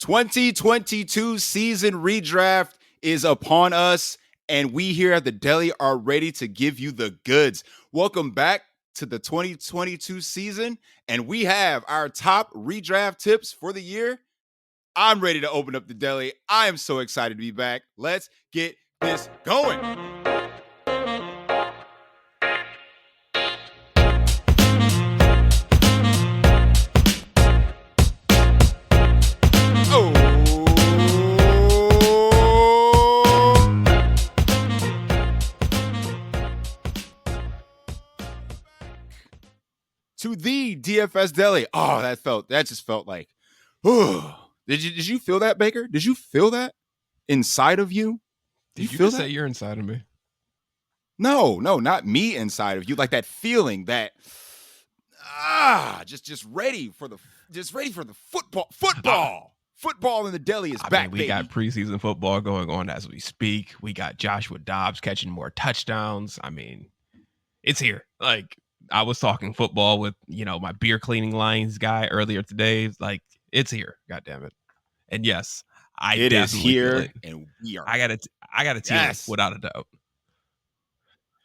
2022 season redraft is upon us, and we here at the Deli are ready to give you the goods. Welcome back to the 2022 season, and we have our top redraft tips for the year. I'm ready to open up the Deli. I am so excited to be back. Let's get this going. To the DFS Deli. Oh, that just felt like, Did you feel that, Baker? Did you feel that inside of you? Did you feel that? Say you're inside of me? No, not me inside of you. Like that feeling that just ready for the football. Football in the Deli is back, we got preseason football going on as we speak. We got Joshua Dobbs catching more touchdowns. I mean, it's here. Like, I was talking football with, my beer cleaning lines guy earlier today. Like, it's here. God damn it. And yes, it is here, and we are. I got a team, yes, without a doubt.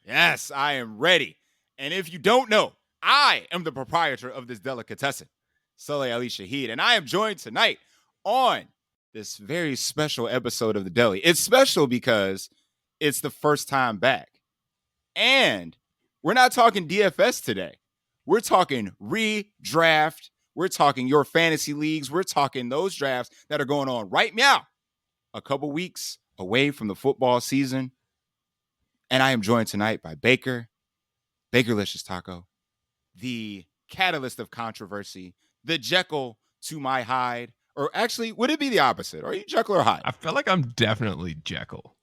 Yes, I am ready. And if you don't know, I am the proprietor of this delicatessen, Saleh Ali Shahid, and I am joined tonight on this very special episode of the Deli. It's special because it's the first time back, and we're not talking DFS today. We're talking redraft. We're talking your fantasy leagues. We're talking those drafts that are going on right now, a couple weeks away from the football season. And I am joined tonight by Bakerlicious Taco, the catalyst of controversy, the Jekyll to my Hyde. Or actually, would it be the opposite? Are you Jekyll or Hyde? I feel like I'm definitely Jekyll.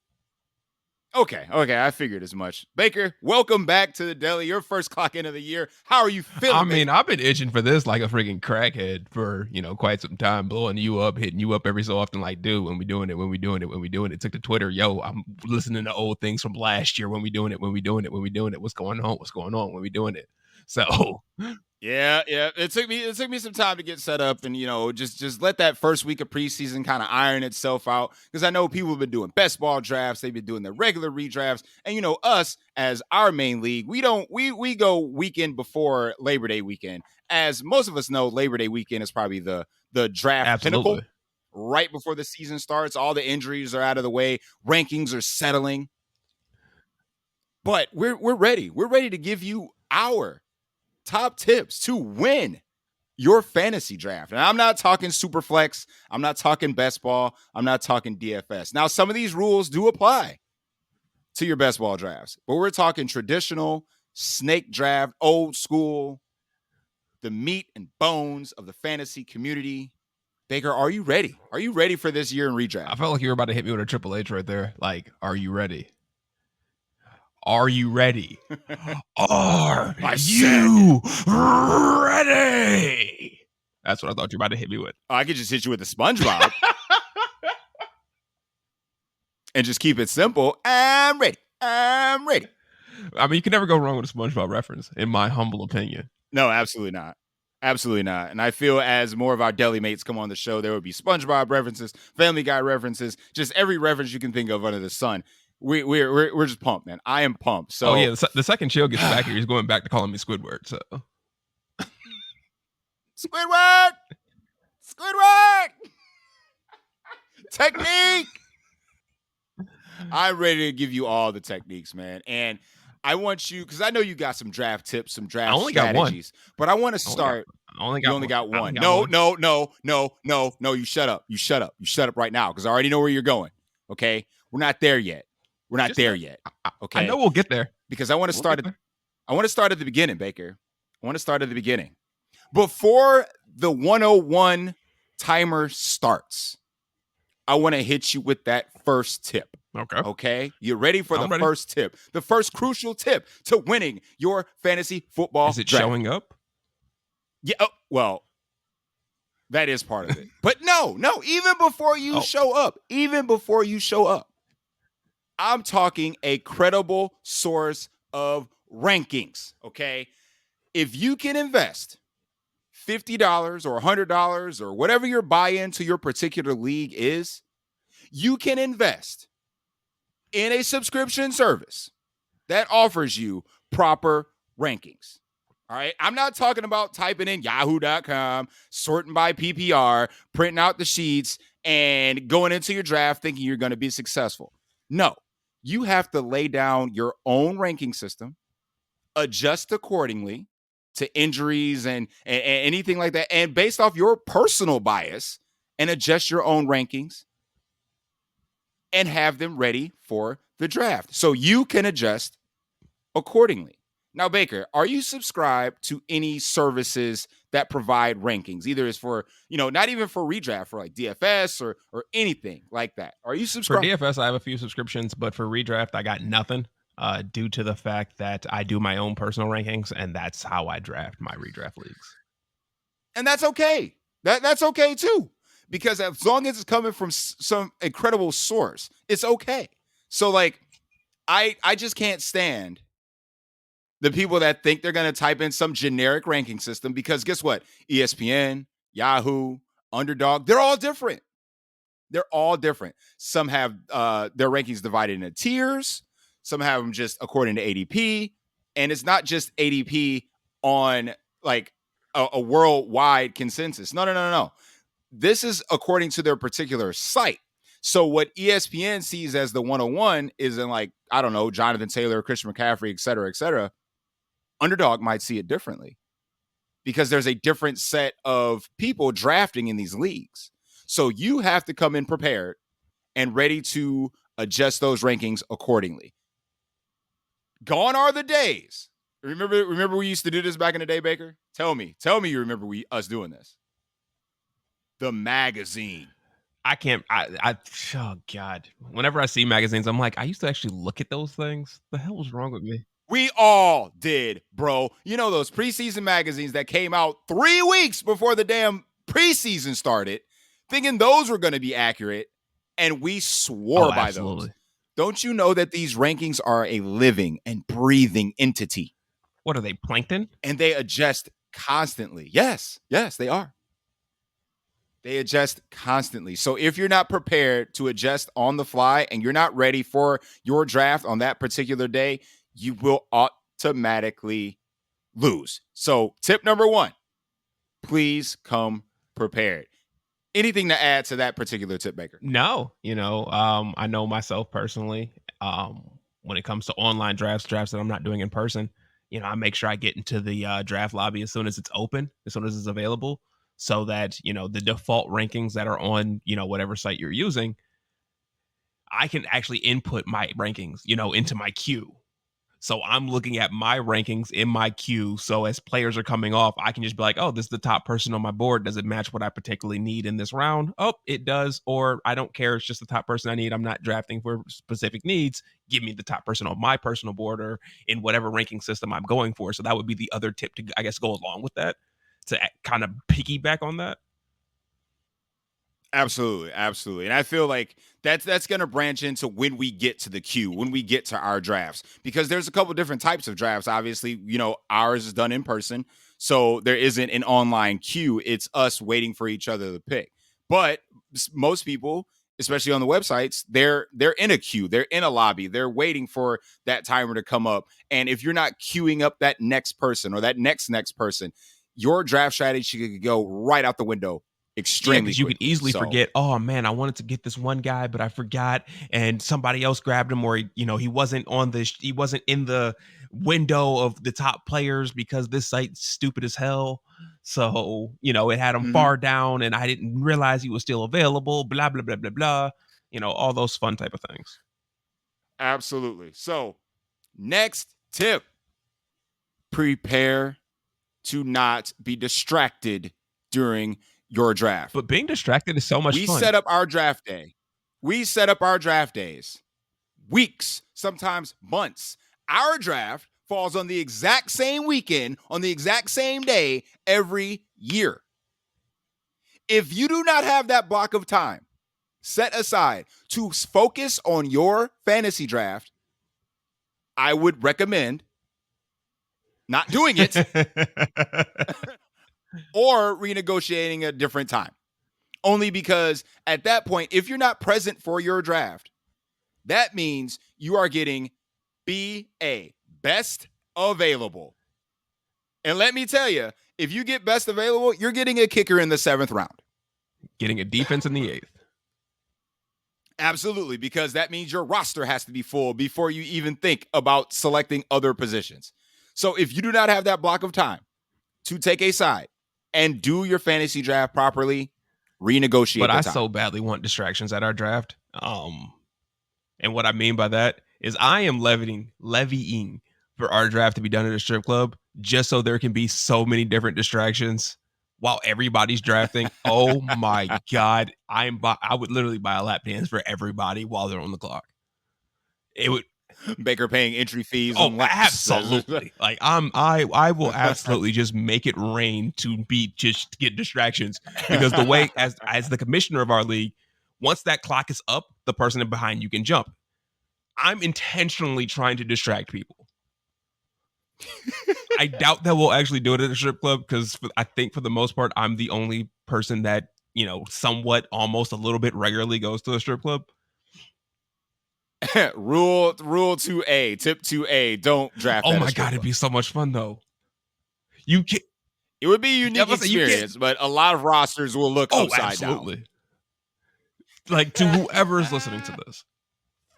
Okay, I figured as much. Baker, welcome back to the Deli. Your first clock in of the year. How are you feeling? I mean, I've been itching for this like a freaking crackhead for, quite some time, blowing you up, hitting you up every so often, like, dude, when we doing it. Took to Twitter, yo, I'm listening to old things from last year, when we doing it, what's going on, when we doing it. So Yeah. It took me some time to get set up and, just let that first week of preseason kind of iron itself out. Because I know people have been doing best ball drafts. They've been doing their regular redrafts. And, us as our main league, we go weekend before Labor Day weekend. As most of us know, Labor Day weekend is probably the draft pinnacle. Right before the season starts, all the injuries are out of the way. Rankings are settling. But we're ready. We're ready to give you our top tips to win your fantasy draft. And I'm not talking super flex. I'm not talking best ball. I'm not talking DFS. Now, some of these rules do apply to your best ball drafts, but we're talking traditional snake draft, old school, the meat and bones of the fantasy community. Baker, are you ready? Are you ready for this year in redraft? I felt like you were about to hit me with a Triple H right there. Like, are you ready? Are you ready? Are you ready? That's what I thought you were about to hit me with. I could just hit you with the SpongeBob and just keep it simple. I'm ready. I mean, you can never go wrong with a SpongeBob reference, in my humble opinion. No, absolutely not. Absolutely not. And I feel as more of our Deli mates come on the show, there would be SpongeBob references, Family Guy references, just every reference you can think of under the sun. We're just pumped, man. I am pumped. So, the second Chill gets back here, he's going back to calling me Squidward. So, Squidward, technique. I'm ready to give you all the techniques, man. And I want you, because I know you got some draft tips, some draft strategies. But I want to start. I only got one. No. You shut up. You shut up right now, because I already know where you're going. Okay, we're not there yet. We're not there yet. Okay. I know we'll get there. Because I want to start at the beginning, Baker. I want to start at the beginning. Before the 101 timer starts, I want to hit you with that first tip. Okay. You ready for the first tip? The first crucial tip to winning your fantasy football draft. Is it draft. Showing up? Yeah. Well, that is part of it. But no. Even before you show up, I'm talking a credible source of rankings, okay? If you can invest $50 or $100 or whatever your buy-in to your particular league is, you can invest in a subscription service that offers you proper rankings. All right. I'm not talking about typing in yahoo.com, sorting by PPR, printing out the sheets, and going into your draft thinking you're going to be successful. No, you have to lay down your own ranking system, adjust accordingly to injuries and anything like that, and based off your personal bias, and adjust your own rankings and have them ready for the draft so you can adjust accordingly. Now, Baker, are you subscribed to any services that provide rankings? Either it's for, not even for redraft, for like DFS or anything like that. Are you For subscribed? DFS, I have a few subscriptions, but for redraft, I got nothing due to the fact that I do my own personal rankings, and that's how I draft my redraft leagues. And that's okay. That's okay too, because as long as it's coming from some incredible source, it's okay. So like, I just can't stand the people that think they're going to type in some generic ranking system, because guess what? ESPN, Yahoo, Underdog, they're all different. They're all different. Some have their rankings divided into tiers. Some have them just according to ADP. And it's not just ADP on like a worldwide consensus. No. This is according to their particular site. So what ESPN sees as the 101 is in, like, I don't know, Jonathan Taylor, Christian McCaffrey, et cetera, et cetera. Underdog might see it differently because there's a different set of people drafting in these leagues. So you have to come in prepared and ready to adjust those rankings accordingly. Gone are the days. Remember we used to do this back in the day, Baker? Tell me you remember us doing this. The magazine. Oh God. Whenever I see magazines, I'm like, I used to actually look at those things. The hell was wrong with me? We all did, bro. You know those preseason magazines that came out 3 weeks before the damn preseason started, thinking those were going to be accurate, and we swore by those. Don't you know that these rankings are a living and breathing entity? What are they, plankton? And they adjust constantly. Yes, they are. They adjust constantly. So if you're not prepared to adjust on the fly and you're not ready for your draft on that particular day, you will automatically lose. So tip number 1, please come prepared. Anything to add to that particular tip, Baker? No, I know myself personally. When it comes to online drafts that I'm not doing in person, I make sure I get into the draft lobby as soon as it's open, as soon as it's available, so that, the default rankings that are on, whatever site you're using, I can actually input my rankings, into my queue. So I'm looking at my rankings in my queue. So as players are coming off, I can just be like, oh, this is the top person on my board. Does it match what I particularly need in this round? Oh, it does. Or I don't care. It's just the top person I need. I'm not drafting for specific needs. Give me the top person on my personal board or in whatever ranking system I'm going for. So that would be the other tip to, I guess, go along with that, to kind of piggyback on that. Absolutely. And I feel like that's going to branch into when we get to the queue, when we get to our drafts, because there's a couple different types of drafts. Obviously, ours is done in person, so there isn't an online queue. It's us waiting for each other to pick. But most people, especially on the websites, they're in a queue, they're in a lobby, they're waiting for that timer to come up. And if you're not queuing up that next person or that next person, your draft strategy could go right out the window. Extremely, because you could easily forget, oh man, I wanted to get this one guy, but I forgot, and somebody else grabbed him, or he wasn't in the window of the top players because this site's stupid as hell. So it had him far down, and I didn't realize he was still available. Blah blah blah blah blah. All those fun type of things. Absolutely. So, next tip: prepare to not be distracted during your draft. But being distracted is so much fun. We set up our draft day. We set up our draft days. Weeks, sometimes months. Our draft falls on the exact same weekend, on the exact same day every year. If you do not have that block of time set aside to focus on your fantasy draft, I would recommend not doing it. or renegotiating a different time. Only because at that point, if you're not present for your draft, that means you are getting BA, best available. And let me tell you, if you get best available, you're getting a kicker in the 7th round. Getting a defense in the 8th. Absolutely, because that means your roster has to be full before you even think about selecting other positions. So if you do not have that block of time to take a side and do your fantasy draft properly, renegotiate But the I time. so badly want distractions at our draft. And what I mean by that is I am levying for our draft to be done at a strip club just so there can be so many different distractions while everybody's drafting. Oh my God. I would literally buy a lap dance for everybody while they're on the clock. It would Baker paying entry fees on laps. Absolutely. Like I will absolutely just make it rain to get distractions, because the way as the commissioner of our league, once that clock is up, the person behind you can jump. I'm intentionally trying to distract people. I doubt that we'll actually do it at a strip club, because I think for the most part, I'm the only person that, somewhat almost a little bit regularly goes to a strip club. Rule 2A, tip 2A, don't draft. Oh my God, it'd be so much fun though. It would be a unique experience, but a lot of rosters will look upside down. Like, to whoever's listening to this,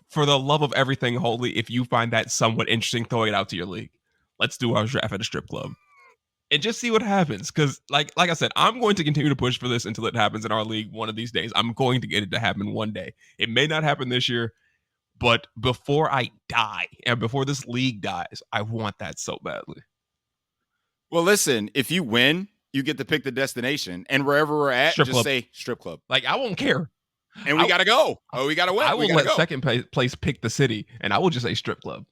for the love of everything holy, if you find that somewhat interesting, throw it out to your league. Let's do our draft at a strip club and just see what happens. Because, like I said, I'm going to continue to push for this until it happens in our league one of these days. I'm going to get it to happen one day. It may not happen this year, but before I die and before this league dies, I want that so badly. Well, listen, if you win, you get to pick the destination, and wherever we're at, just say strip club. Like, I won't care. And we got to go. Oh, we got to win. I will let second place pick the city, and I will just say strip club.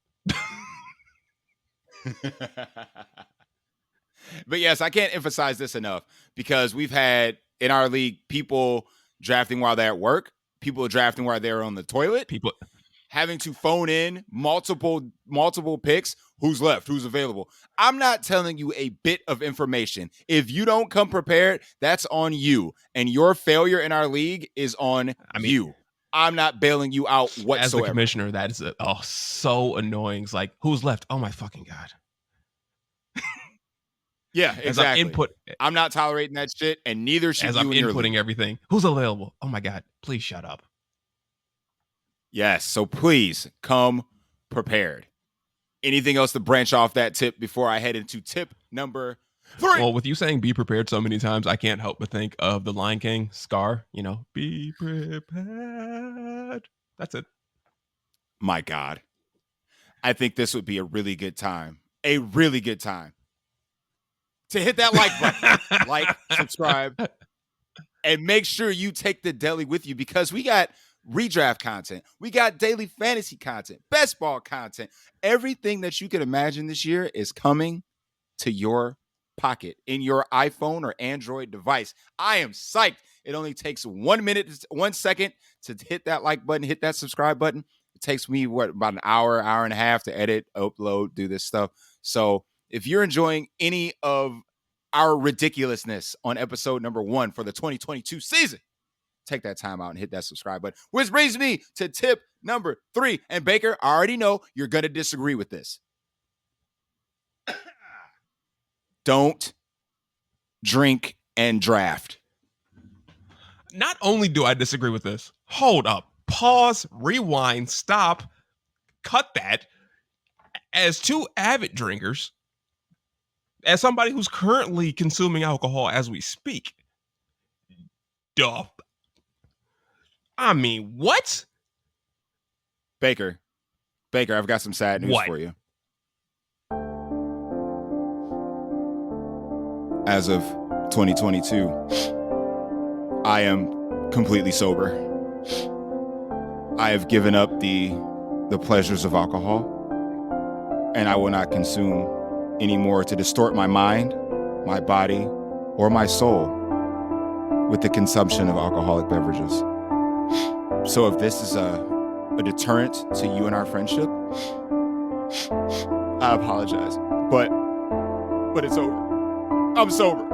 But yes, I can't emphasize this enough, because we've had in our league people drafting while they're at work, people drafting while they're on the toilet, people having to phone in multiple picks. Who's left? Who's available? I'm not telling you a bit of information. If you don't come prepared, that's on you. And your failure in our league is on you. I'm not bailing you out whatsoever. As the commissioner, that is so annoying. It's like, who's left? Oh my fucking God. Yeah, exactly. I'm not tolerating that shit, and neither should you. I'm inputting everything. Who's available? Oh my God. Please shut up. Yes, so please come prepared. Anything else to branch off that tip before I head into tip number 3? Well, with you saying be prepared so many times, I can't help but think of the Lion King, Scar, be prepared. That's it. My God. I think this would be a really good time. A really good time to hit that like button. Like, subscribe, and make sure you take the deli with you, because we got redraft content. We got daily fantasy content, best ball content. Everything that you could imagine this year is coming to your pocket in your iPhone or Android device. I am psyched. It only takes 1 minute, 1 second to hit that like button, hit that subscribe button. It takes me, about an hour and a half to edit, upload, do this stuff. So if you're enjoying any of our ridiculousness on episode number 1 for the 2022 season, take that time out and hit that subscribe button. Which brings me to tip number 3. And Baker, I already know you're going to disagree with this. Don't drink and draft. Not only do I disagree with this, hold up, pause, rewind, stop, cut that. As 2 avid drinkers, as somebody who's currently consuming alcohol as we speak, duh. I mean, what? Baker, I've got some sad news for you. As of 2022, I am completely sober. I have given up the pleasures of alcohol, and I will not consume anymore to distort my mind, my body, or my soul with the consumption of alcoholic beverages. So if this is a deterrent to you and our friendship, I apologize, but it's over. I'm sober.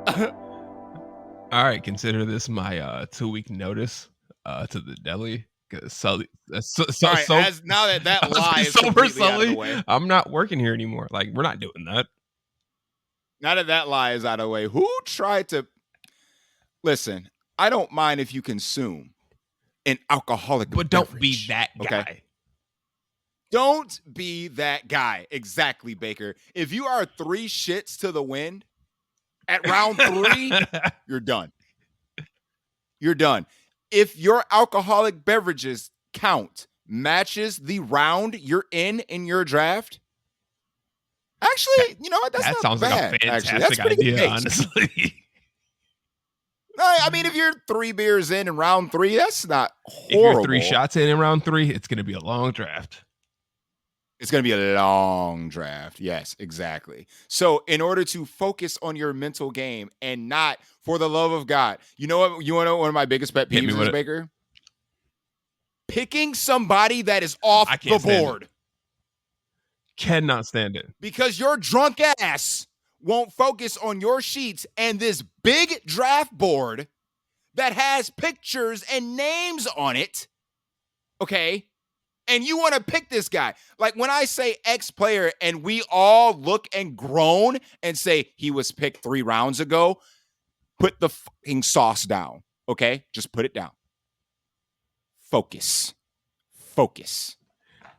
All right, consider this my 2-week notice to the deli. Cause Sully, All right, as now that lie is sober completely out of the Sully, way. I'm not working here anymore. Like, we're not doing that. Now that lie is out of the way, who tried to listen? I don't mind if you consume an alcoholic But don't beverage, be that guy. Okay? Don't be that guy. Exactly, Baker. If you are 3 shits to the wind at round 3, you're done. You're done. If your alcoholic beverages count matches the round you're in your draft, actually, you know what? That's that not sounds bad. like a Actually, fantastic that's pretty good idea, taste. honestly. I mean, if you're 3 beers in round 3, that's not If horrible. you're 3 shots in round 3, it's going to be a long draft. It's going to be a long draft. Yes, exactly. So in order to focus on your mental game and not, for the love of God, you know what? You want to know one of my biggest pet peeves is, Baker? Picking somebody that is off the board. Cannot stand it. Because your drunk ass won't focus on your sheets and this big draft board that has pictures and names on it. Okay? And you want to pick this guy. Like when I say X player and we all look and groan and say he was picked 3 rounds ago, put the fucking sauce down. Okay? Just put it down. Focus.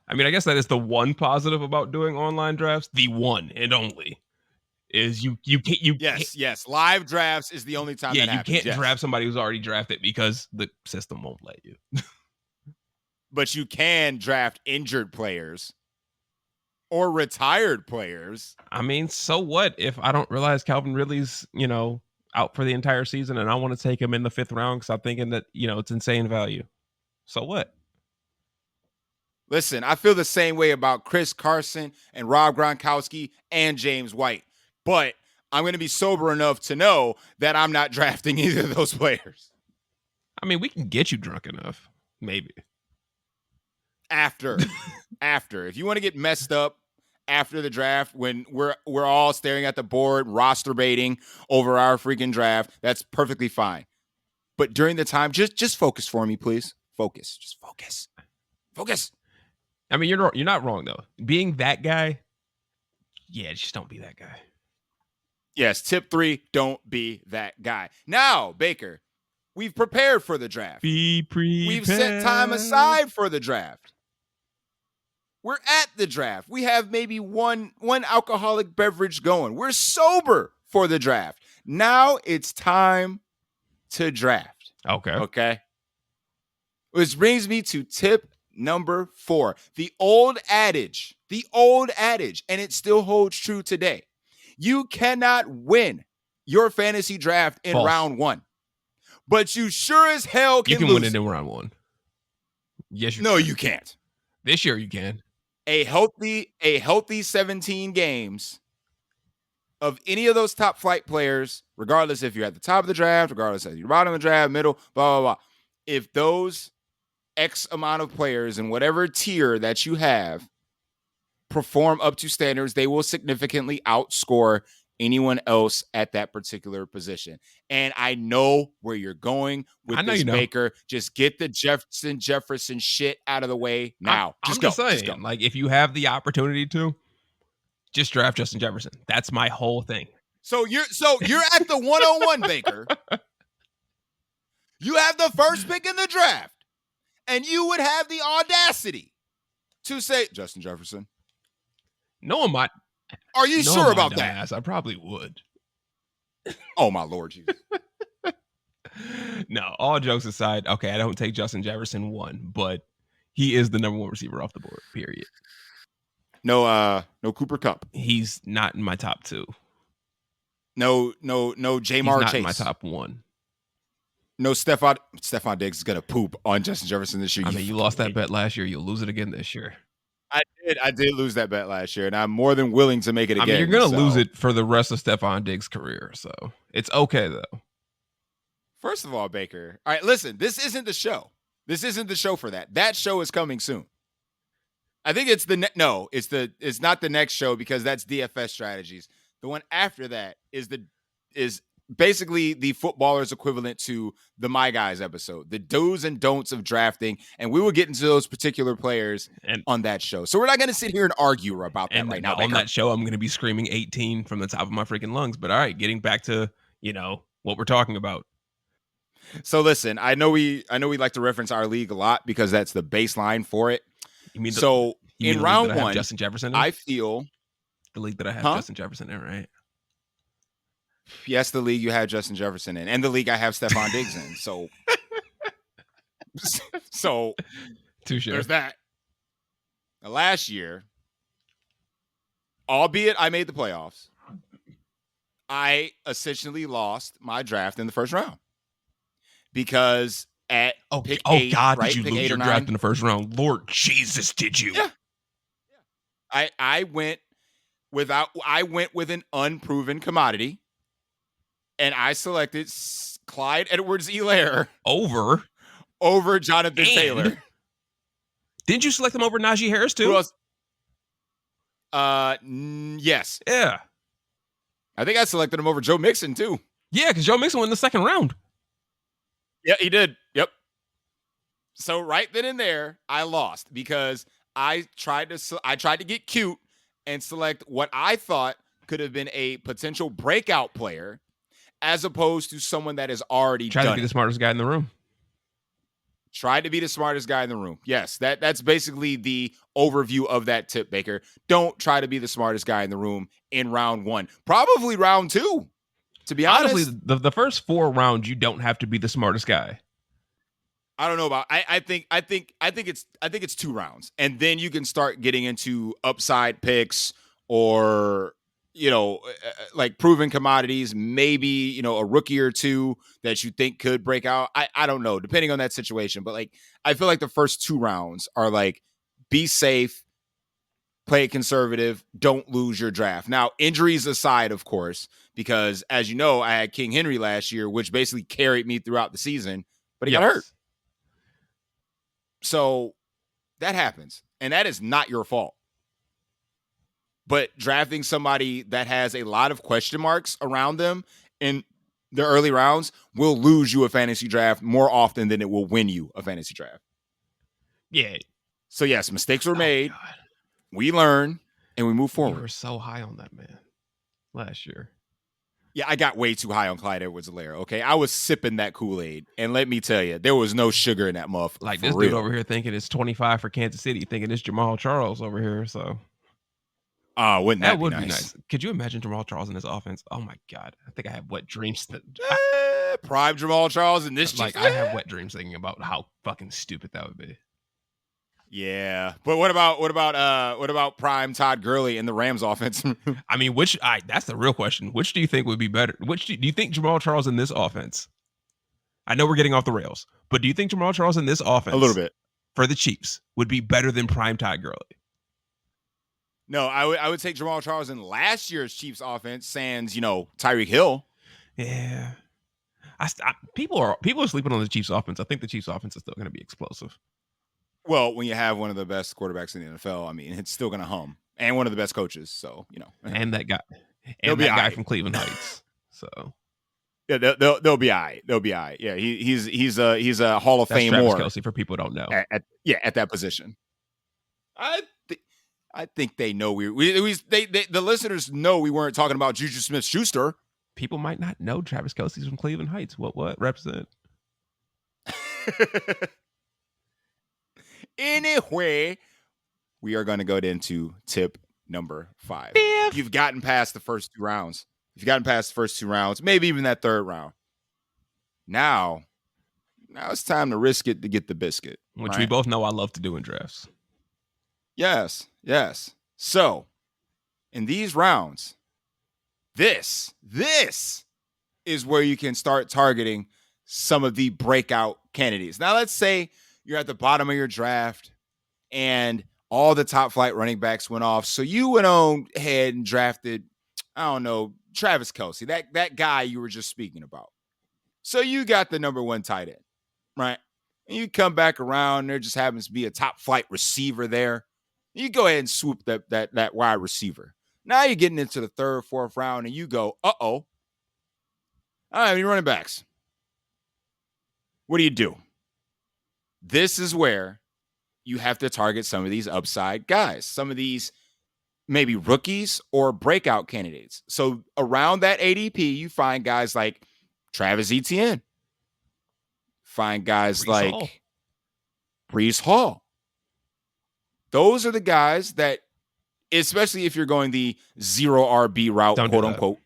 I mean, I guess that is the one positive about doing online drafts. The one and only is you can't. Yes. Live drafts is the only time that happens. You can't draft somebody who's already drafted because the system won't let you. But you can draft injured players or retired players. I mean, so what if I don't realize Calvin Ridley's, out for the entire season and I want to take him in the 5th round because I'm thinking that, it's insane value. So what? Listen, I feel the same way about Chris Carson and Rob Gronkowski and James White. But I'm going to be sober enough to know that I'm not drafting either of those players. I mean, we can get you drunk enough. Maybe. After. If you want to get messed up after the draft, when we're all staring at the board, roster baiting over our freaking draft, that's perfectly fine. But during the time, just focus for me, please. Focus. Just focus. I mean, you're not wrong though. Being that guy, just don't be that guy. Yes, tip 3, don't be that guy. Now, Baker, we've prepared for the draft. Be prepared. We've set time aside for the draft. We're at the draft. We have maybe one alcoholic beverage going. We're sober for the draft. Now it's time to draft. Okay. Which brings me to tip number 4. The old adage, and it still holds true today. You cannot win your fantasy draft in round 1, but you sure as hell can lose win it in round 1. Yes, you can't. This year you can. A healthy 17 games of any of those top flight players, regardless if you're at the top of the draft, regardless if you're bottom of the draft, middle, blah, blah, blah. If those X amount of players in whatever tier that you have perform up to standards, they will significantly outscore anyone else at that particular position. And I know where you're going with this, Baker. Just get the Jefferson shit out of the way now. I'm just saying, like, if you have the opportunity to, just draft Justin Jefferson. That's my whole thing. So you're at the 101, Baker. You have the first pick in the draft, and you would have the audacity to say Justin Jefferson. No, I'm not. Are you sure about that? I probably would. Oh, my Lord Jesus. No, all jokes aside, okay, I don't take Justin Jefferson 1, but he is the number 1 receiver off the board, period. No Cooper Kupp. He's not in my top 2. No Jamar Chase. He's not in my top 1. No Stephon Diggs is going to poop on Justin Jefferson this year. I mean, you lost that bet last year. You'll lose it again this year. I did lose that bet last year, and I'm more than willing to make it again. I mean, you're going to lose it for the rest of Stephon Diggs' career, so it's okay, though. First of all, Baker, all right, listen, this isn't the show. This isn't the show for that. That show is coming soon. I think it's it's not the next show because that's DFS strategies. The one after that is basically the footballers equivalent to the My Guys episode, the do's and don'ts of drafting, and we will get into those particular players And on that show. So we're not going to sit here and argue about that right now. On that show, I'm going to be screaming 18 from the top of my freaking lungs. But all right, getting back to what we're talking about. So listen, I know we like to reference our league a lot because that's the baseline for it. You mean in round one, Justin Jefferson? I feel the league that I have Justin Jefferson in, right? Yes, the league you have Justin Jefferson in, and the league I have Stephon Diggs in. So Touché. There's that. Last year, albeit I made the playoffs, I essentially lost my draft in the first round because at pick 8, God, right? did you pick lose 8 your or 9, draft in the first round? Lord Jesus, did you? Yeah. I went with an unproven commodity, and I selected Clyde Edwards-Helaire over Jonathan Taylor. Didn't you select him over Najee Harris too? Who else? Yes. Yeah. I think I selected him over Joe Mixon too. Yeah, because Joe Mixon went in the second round. Yeah, he did. Yep. So right then and there, I lost because I tried to get cute and select what I thought could have been a potential breakout player, as opposed to someone that has already tried to be the smartest guy in the room. Tried to be the smartest guy in the room. Yes, that's basically the overview of that tip, Baker. Don't try to be the smartest guy in the room in round 1. Probably round 2, to be honest. Honestly, the first 4 rounds, you don't have to be the smartest guy. I don't know about. I think it's 2 rounds, and then you can start getting into upside picks or like proven commodities, maybe, a rookie or two that you think could break out. I don't know, depending on that situation. But like, I feel like the first 2 rounds are like, be safe, play it conservative, don't lose your draft. Now, injuries aside, of course, because as you know, I had King Henry last year, which basically carried me throughout the season, but he got hurt. So that happens, and that is not your fault. But drafting somebody that has a lot of question marks around them in the early rounds will lose you a fantasy draft more often than it will win you a fantasy draft. Yeah. So yes, mistakes were made. We learn and we move forward. You were so high on that man last year. Yeah, I got way too high on Clyde Edwards-Helaire, okay? I was sipping that Kool-Aid, and let me tell you, there was no sugar in that muff. Like this dude over here thinking it's 25 for Kansas City, thinking it's Jamal Charles over here, so... wouldn't that would be be nice? Could you imagine Jamal Charles in this offense? Oh my God. I think I have wet dreams. Prime Jamal Charles in this. Like, I have wet dreams thinking about how fucking stupid that would be. Yeah. But what about prime Todd Gurley in the Rams offense? I mean, that's the real question. Which do you think would be better? Do you think Jamal Charles in this offense? I know we're getting off the rails, but do you think Jamal Charles in this offense, a little bit, for the Chiefs, would be better than prime Todd Gurley? No, I would take Jamal Charles in last year's Chiefs offense, sans Tyreek Hill. Yeah, people are sleeping on the Chiefs offense. I think the Chiefs offense is still going to be explosive. Well, when you have one of the bbest quarterbacks in the NFL, I mean, it's still going to hum, and one of the best coaches. So and that guy from Cleveland Heights. So yeah, they'll be all right. They'll be all right. Yeah, he's a Hall of Fame. Travis Kelce, for people who don't know. At that position. I think they know the listeners know we weren't talking about Juju Smith-Schuster. People might not know Travis Kelce's from Cleveland Heights. What represent? Anyway, we are going to go into tip number 5. You've gotten past the first 2 rounds. Maybe even that 3rd round. Now it's time to risk it to get the biscuit. Which we both know I love to do in drafts. Yes. So, in these rounds, this is where you can start targeting some of the breakout candidates. Now, let's say you're at the bottom of your draft and all the top flight running backs went off. So you went on ahead and drafted, I don't know, Travis Kelce, that guy you were just speaking about. So you got the number 1 tight end, right? And you come back around, there just happens to be a top flight receiver there. You go ahead and swoop that wide receiver. Now you're getting into the 3rd, 4th round, and you go, uh-oh. I don't have any running backs. What do? This is where you have to target some of these upside guys, some of these maybe rookies or breakout candidates. So around that ADP, you find guys like Travis Etienne, find guys like Breece Hall. Those are the guys that, especially if you're going the zero RB route, quote unquote.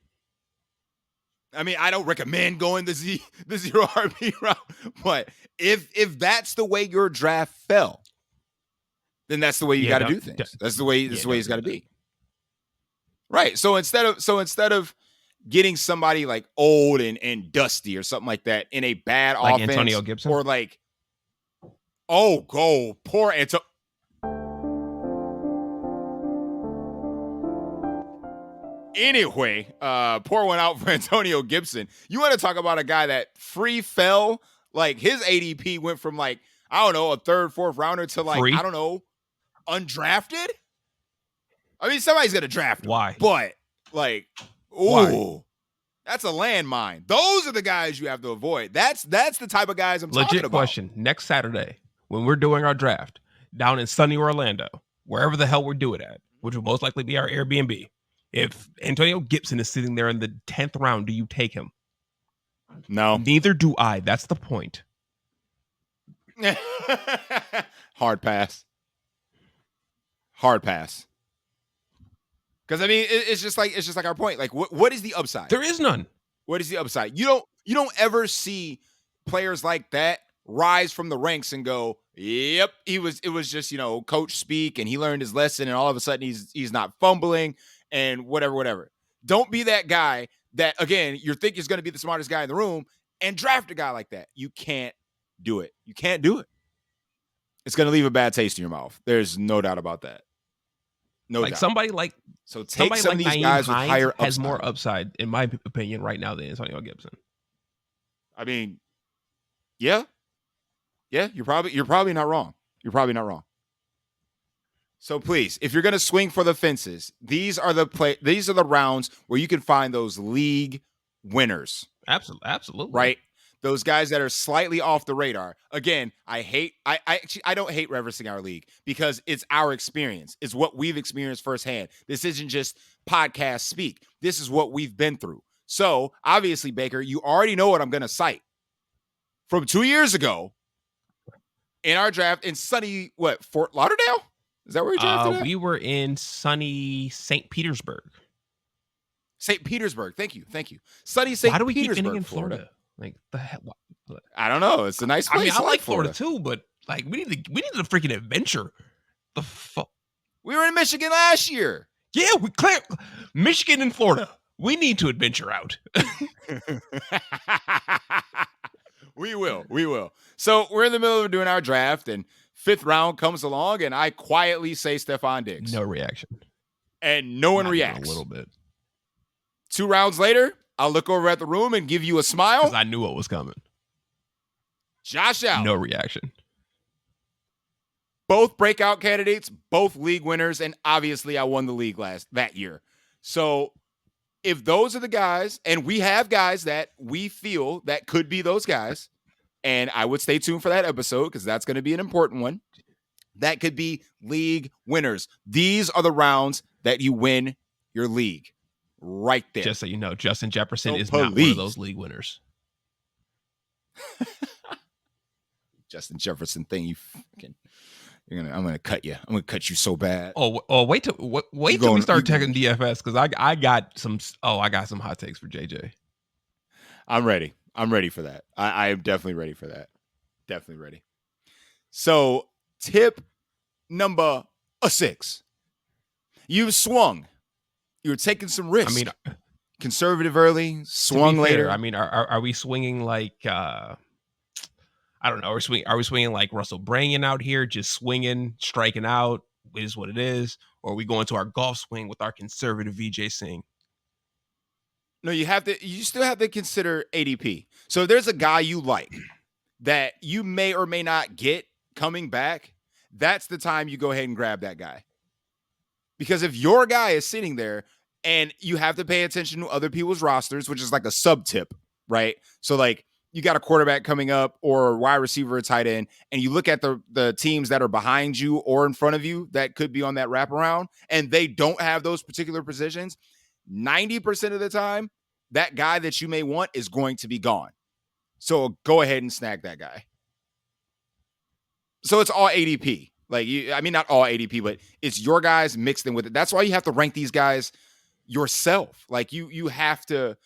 I mean, I don't recommend going the zero RB route, but if that's the way your draft fell, then that's the way you got to do things. That's the way it's got to be. Right. So instead of getting somebody like old and dusty or something like that in a bad like offense, Antonio Gibson, or like, poor Antonio. Anyway, pour one out for Antonio Gibson. You want to talk about a guy that free fell? Like his ADP went from like, I don't know, a third, fourth rounder to like, I don't know, undrafted. I mean, somebody's gonna draft him. Why? But like, ooh, that's a landmine. Those are the guys you have to avoid. That's the type of guys I'm talking about. Legit question. Next Saturday, when we're doing our draft down in sunny Orlando, wherever the hell we're doing it at, which will most likely be our Airbnb. If Antonio Gibson is sitting there in the 10th round, do you take him? No. Neither do I. That's the point. Hard pass. Because I mean, it's just like our point. Like, what is the upside? There is none. What is the upside? You don't ever see players like that rise from the ranks and go, yep, it was just, coach speak and he learned his lesson and all of a sudden he's not fumbling and whatever. Don't be that guy that, again, you think is going to be the smartest guy in the room and draft a guy like that. You can't do it. You can't do it. It's going to leave a bad taste in your mouth. There's no doubt about that. No doubt. Somebody like some of these guys with higher upside has more upside, in my opinion, right now than Antonio Gibson. I mean, yeah, you're probably not wrong. You're probably not wrong. So please, if you're going to swing for the fences, these are the rounds where you can find those league winners. Absolutely. Right? Those guys that are slightly off the radar. Again, I don't hate referencing our league because it's our experience. It's what we've experienced firsthand. This isn't just podcast speak. This is what we've been through. So obviously, Baker, you already know what I'm going to cite. From 2 years ago in our draft in sunny, Fort Lauderdale? Is that where we drafted at? We were in sunny St. Petersburg. St. Petersburg. Thank you. Sunny St. Petersburg. Why do we keep ending in Florida? Like the hell? I don't know. It's a nice place. I mean, I like Florida too, but like we need a freaking adventure. The fuck? We were in Michigan last year. Yeah, Michigan and Florida. We need to adventure out. We will. So we're in the middle of doing our draft, and 5th round comes along, and I quietly say Stephon Diggs. No reaction. And no one reacts. A little bit. 2 rounds later, I'll look over at the room and give you a smile. Because I knew what was coming. Josh Allen. No reaction. Both breakout candidates, both league winners, and obviously I won the league that year. So if those are the guys, and we have guys that we feel that could be those guys, and I would stay tuned for that episode because that's going to be an important one, that could be league winners. These are the rounds that you win your league. Right there. Just so you know, Justin Jefferson is not one of those league winners. Justin Jefferson thing, I'm gonna cut you. I'm gonna cut you so bad. Wait till we start checking DFS because I got some hot takes for JJ. I'm ready. I'm ready for that. I am definitely ready for that. Definitely ready. So tip number 6. You've swung. You're taking some risks. I mean, conservative early, swung later. Fair, I mean, are we swinging like I don't know? Are we swinging like Russell Bryan out here, just swinging, striking out? Is what it is, or are we going to our golf swing with our conservative VJ Singh? No, you still have to consider ADP. So if there's a guy you like that you may or may not get coming back, that's the time you go ahead and grab that guy. Because if your guy is sitting there and you have to pay attention to other people's rosters, which is like a sub tip, right? So like you got a quarterback coming up or a wide receiver or tight end, and you look at the teams that are behind you or in front of you that could be on that wraparound, and they don't have those particular positions, 90% of the time, that guy that you may want is going to be gone. So go ahead and snag that guy. So it's all ADP. Like not all ADP, but it's your guys mixed in with it. That's why you have to rank these guys yourself. Like you have to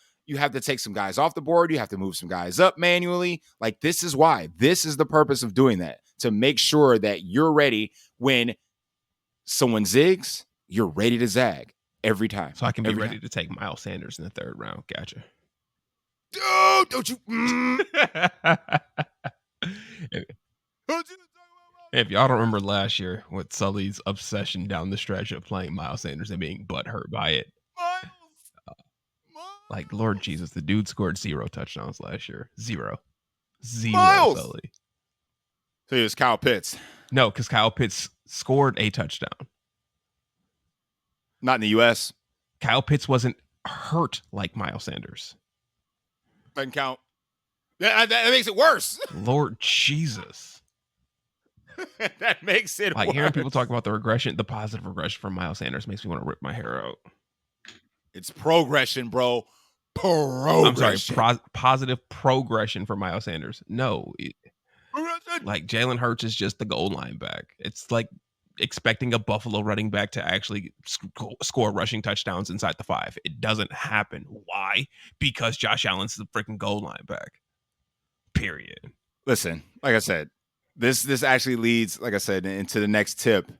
take some guys off the board. You have to move some guys up manually. Like this is why. This is the purpose of doing that, to make sure that you're ready when someone zigs, you're ready to zag every time. So I can be ready to take Miles Sanders in the 3rd round. Gotcha. Oh, don't you? If y'all don't remember last year with Sully's obsession down the stretch of playing Miles Sanders and being butthurt by it. Like, Lord Jesus, the dude scored 0 touchdowns last year. 0. Miles. Sully. So it was Kyle Pitts. No, because Kyle Pitts scored a touchdown. Not in the U.S. Kyle Pitts wasn't hurt like Miles Sanders. Doesn't count. That makes it worse. Lord Jesus. That makes it like worse. Hearing people talk about the positive regression from Miles Sanders makes me want to rip my hair out. It's progression, bro. Progression. I'm sorry, positive progression for Miles Sanders. No. Like Jalen Hurts is just the goal line back. It's like expecting a Buffalo running back to actually score rushing touchdowns inside the 5. It doesn't happen. Why? Because Josh Allen's the freaking goal line back. Period. Listen, like I said, this actually leads, like I said, into the next tip,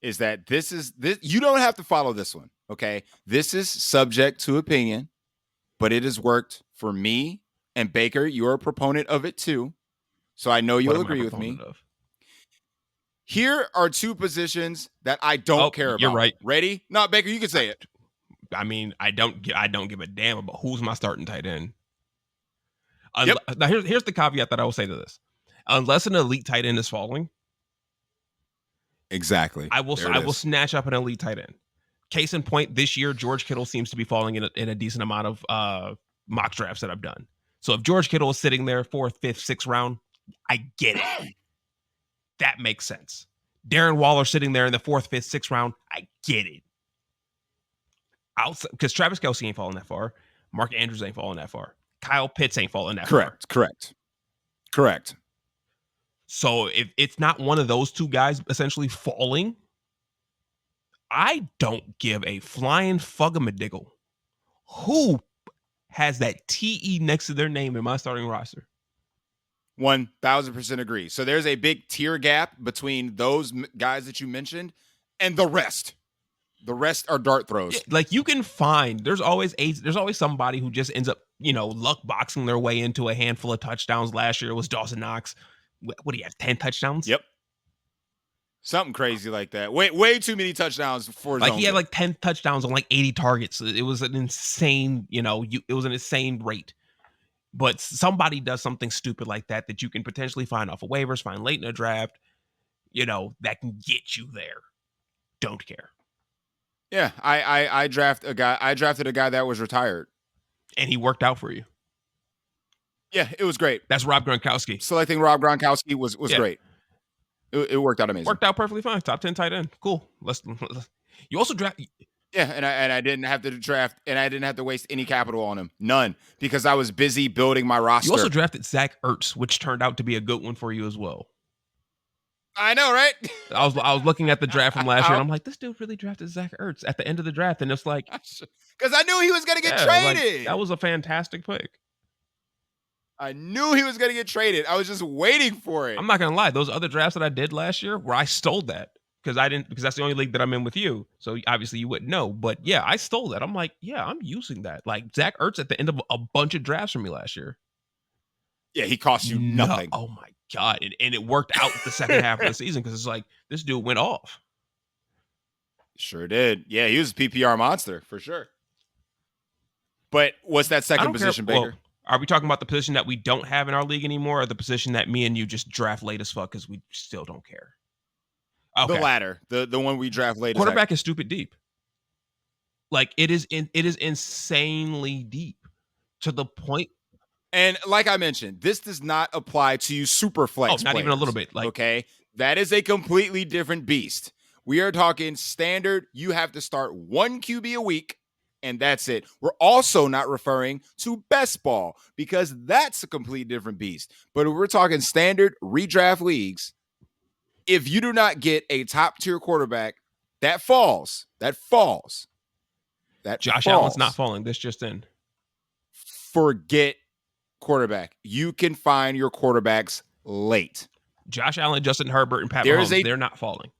is that this you don't have to follow this one, okay? This is subject to opinion, but it has worked for me and Baker. You're a proponent of it too, so I know you'll agree with me. Here are 2 positions that I don't care about. You're right. Ready? No, Baker, you can say it. I mean, I don't give a damn about who's my starting tight end. Yep. Now, here's the caveat that I will say to this. Unless an elite tight end is falling, exactly, I will snatch up an elite tight end. Case in point, this year George Kittle seems to be falling in a decent amount of mock drafts that I've done. So if George Kittle is sitting there 4th, 5th, 6th round, I get it. That makes sense. Darren Waller sitting there in the 4th, 5th, 6th round, I get it. Because Travis Kelce ain't falling that far. Mark Andrews ain't falling that far. Kyle Pitts ain't falling that far. Correct. So if it's not one of those 2 guys essentially falling, I don't give a flying fuggamadiggle who has that TE next to their name in my starting roster. 1000% agree. So there's a big tier gap between those guys that you mentioned and the rest. The rest are dart throws. Yeah, like you can find, there's always somebody who just ends up, luck boxing their way into a handful of touchdowns. Last year it was Dawson Knox. What do you have? 10 touchdowns? Yep. Something crazy like that. Way too many touchdowns for his like own he had good. like 10 touchdowns on like 80 targets. It was an insane, it was an insane rate. But somebody does something stupid like that you can potentially find off of waivers, find late in a draft, that can get you there. Don't care. Yeah, I drafted a guy that was retired, and he worked out for you. Yeah, it was great. That's Rob Gronkowski. Selecting Rob Gronkowski was great. It worked out amazing. Worked out perfectly fine. Top 10 tight end. Cool. You also draft. Yeah, and I didn't have to draft, and I didn't have to waste any capital on him. None, because I was busy building my roster. You also drafted Zach Ertz, which turned out to be a good one for you as well. I know, right? I was looking at the draft from last year, and I'm like, this dude really drafted Zach Ertz at the end of the draft, and it's like, because I knew he was going to get traded. Like, that was a fantastic pick. I knew he was going to get traded. I was just waiting for it. I'm not going to lie. Those other drafts that I did last year, where I stole that because that's the only league that I'm in with you. So obviously you wouldn't know. But yeah, I stole that. I'm like, yeah, I'm using that. Like Zach Ertz at the end of a bunch of drafts for me last year. Yeah, he cost you nothing. Oh my God. And it worked out the second half of the season because it's like this dude went off. Sure did. Yeah, he was a PPR monster for sure. But what's that second position, Baker? Well, are we talking about the position that we don't have in our league anymore, or the position that me and you just draft late as fuck because we still don't care? Okay. The latter, the one we draft late. Quarterback is stupid deep. Like it is insanely deep to the point. And like I mentioned, this does not apply to you super flex not players, even a little bit. Like, okay? That is a completely different beast. We are talking standard. You have to start one QB a week, and that's it. We're also not referring to best ball because that's a completely different beast. But if we're talking standard redraft leagues, if you do not get a top tier quarterback, that falls. Josh Allen's not falling. This just in. Forget quarterback. You can find your quarterbacks late. Josh Allen, Justin Herbert, and Pat Mahomes, they're not falling.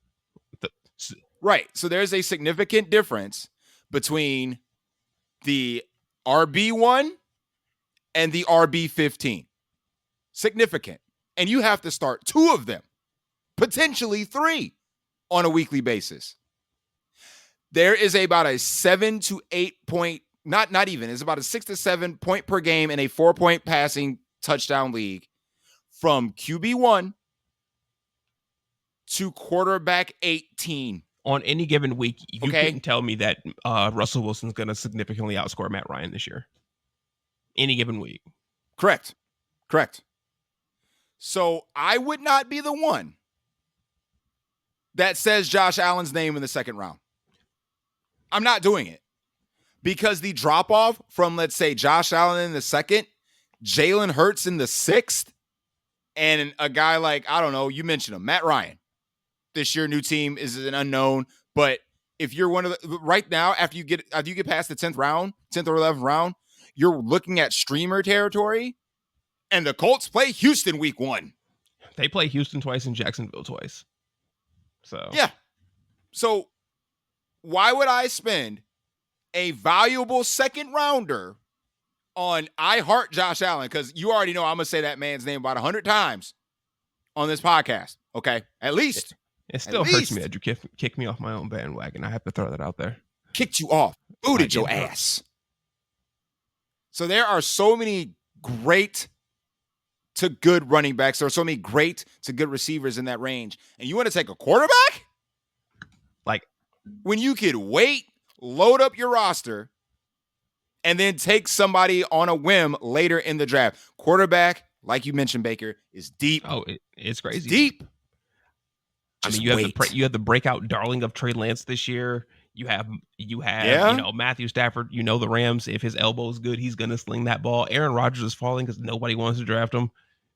Right. So there's a significant difference between the RB1 and the RB15. Significant. And you have to start 2 of them, potentially 3 on a weekly basis. There is about a 7 to 8 point, not even, it's about a 6 to 7 point per game in a 4-point passing touchdown league from QB1 to quarterback 18. On any given week, you couldn't tell me that Russell Wilson's going to significantly outscore Matt Ryan this year. Any given week. Correct. So I would not be the one that says Josh Allen's name in the second round. I'm not doing it because the drop off from, let's say, Josh Allen in the second, Jalen Hurts in the 6th, and a guy like, I don't know, you mentioned him, Matt Ryan. This year, new team is an unknown, but if you're one of the right now, after you get past the 10th or 11th round, you're looking at streamer territory, and the Colts play Houston week 1. They play Houston twice and Jacksonville twice. So yeah. So why would I spend a valuable second rounder on I heart Josh Allen? Because you already know I'm gonna say that man's name about 100 times on this podcast. Okay, at least. It still hurts me that you kick me off my own bandwagon. I have to throw that out there. Kicked you off. Booted your ass. So there are so many great to good running backs. There are so many great to good receivers in that range. And you want to take a quarterback? Like, when you could wait, load up your roster, and then take somebody on a whim later in the draft. Quarterback, like you mentioned, Baker, is deep. Oh, it's crazy. It's deep. Just you have the breakout darling of Trey Lance this year. You have Matthew Stafford. You know the Rams. If his elbow is good, he's gonna sling that ball. Aaron Rodgers is falling because nobody wants to draft him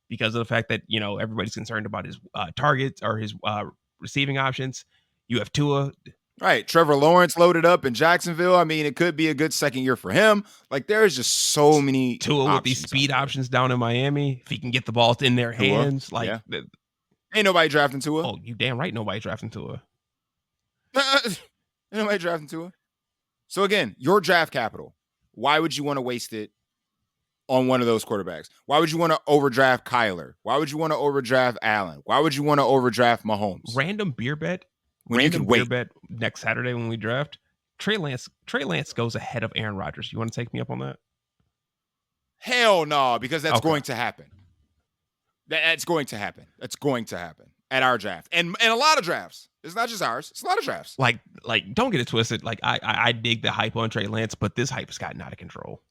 because of the fact that everybody's concerned about his targets or his receiving options. You have Tua. Right, Trevor Lawrence loaded up in Jacksonville. I mean, it could be a good second year for him. Like, there's just so many Tua with these speed options down in Miami. If he can get the ball in their hands, ain't nobody drafting Tua. Oh, you damn right, nobody drafting Tua. Ain't nobody drafting Tua. So again, your draft capital. Why would you want to waste it on one of those quarterbacks? Why would you want to overdraft Kyler? Why would you want to overdraft Allen? Why would you want to overdraft Mahomes? Random beer bet. Bet next Saturday when we draft. Trey Lance goes ahead of Aaron Rodgers. You want to take me up on that? Hell no, because that's going to happen. That's going to happen. That's going to happen at our draft. And a lot of drafts. It's not just ours. It's a lot of drafts. Like don't get it twisted. Like I dig the hype on Trey Lance, but this hype has gotten out of control.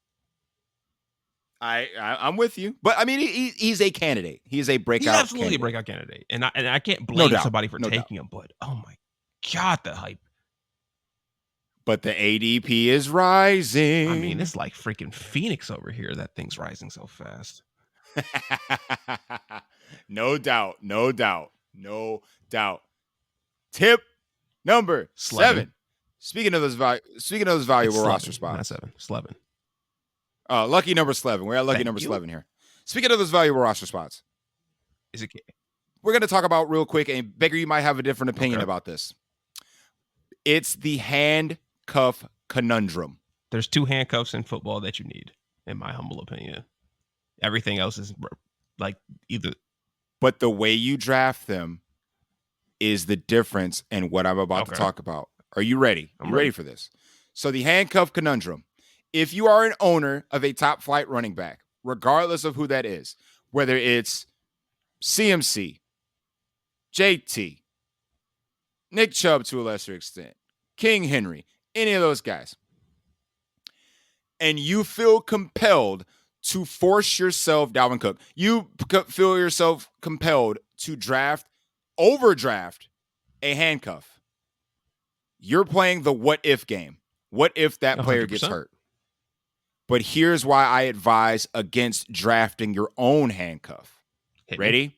I'm with you. But I mean he's a candidate. He's a breakout candidate. He's absolutely a breakout candidate. And I can't blame somebody for taking him, but oh my God, the hype. But the ADP is rising. I mean, it's like freaking Phoenix over here. That thing's rising so fast. No doubt. Tip number 7. Speaking of those valuable roster spots. Not 7, 11. Lucky number 11. We're at lucky number 11 here. Speaking of those valuable roster spots. Is it? We're going to talk about real quick, and Baker, you might have a different opinion about this. It's the handcuff conundrum. There's 2 handcuffs in football that you need, in my humble opinion. Everything else is like either. But the way you draft them is the difference in what I'm about to talk about. Are you ready? I'm ready for this. So the handcuff conundrum. If you are an owner of a top flight running back, regardless of who that is, whether it's CMC, JT, Nick Chubb to a lesser extent, King Henry, any of those guys, and you feel compelled to force yourself, Dalvin Cook, you feel yourself compelled to overdraft a handcuff. You're playing the what if game. What if that player 100%. gets hurt? But here's why I advise against drafting your own handcuff. Ready?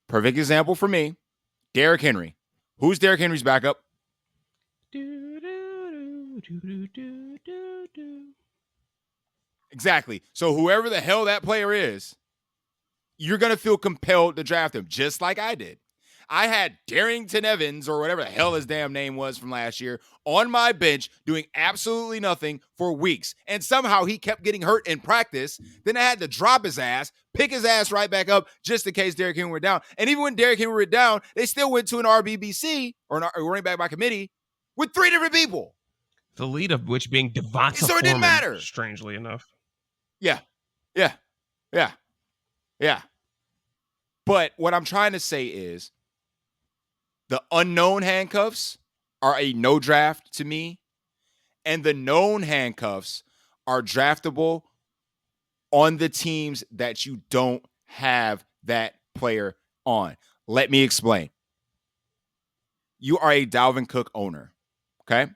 Perfect example for me. Derrick Henry. Who's Derrick Henry's backup? Exactly. So whoever the hell that player is, you're going to feel compelled to draft him, just like I did. I had Darrington Evans, or whatever the hell his damn name was from last year, on my bench doing absolutely nothing for weeks. And somehow he kept getting hurt in practice. Then I had to drop his ass, pick his ass right back up just in case Derrick Henry went down. And even when Derrick Henry went down, they still went to an RBBC, or a running back by committee, with 3 different people. The lead of which being Devonta So it Foreman, didn't matter. Strangely enough. Yeah. But what I'm trying to say is the unknown handcuffs are a no draft to me, and the known handcuffs are draftable on the teams that you don't have that player on. Let me explain. You are a Dalvin Cook owner, okay?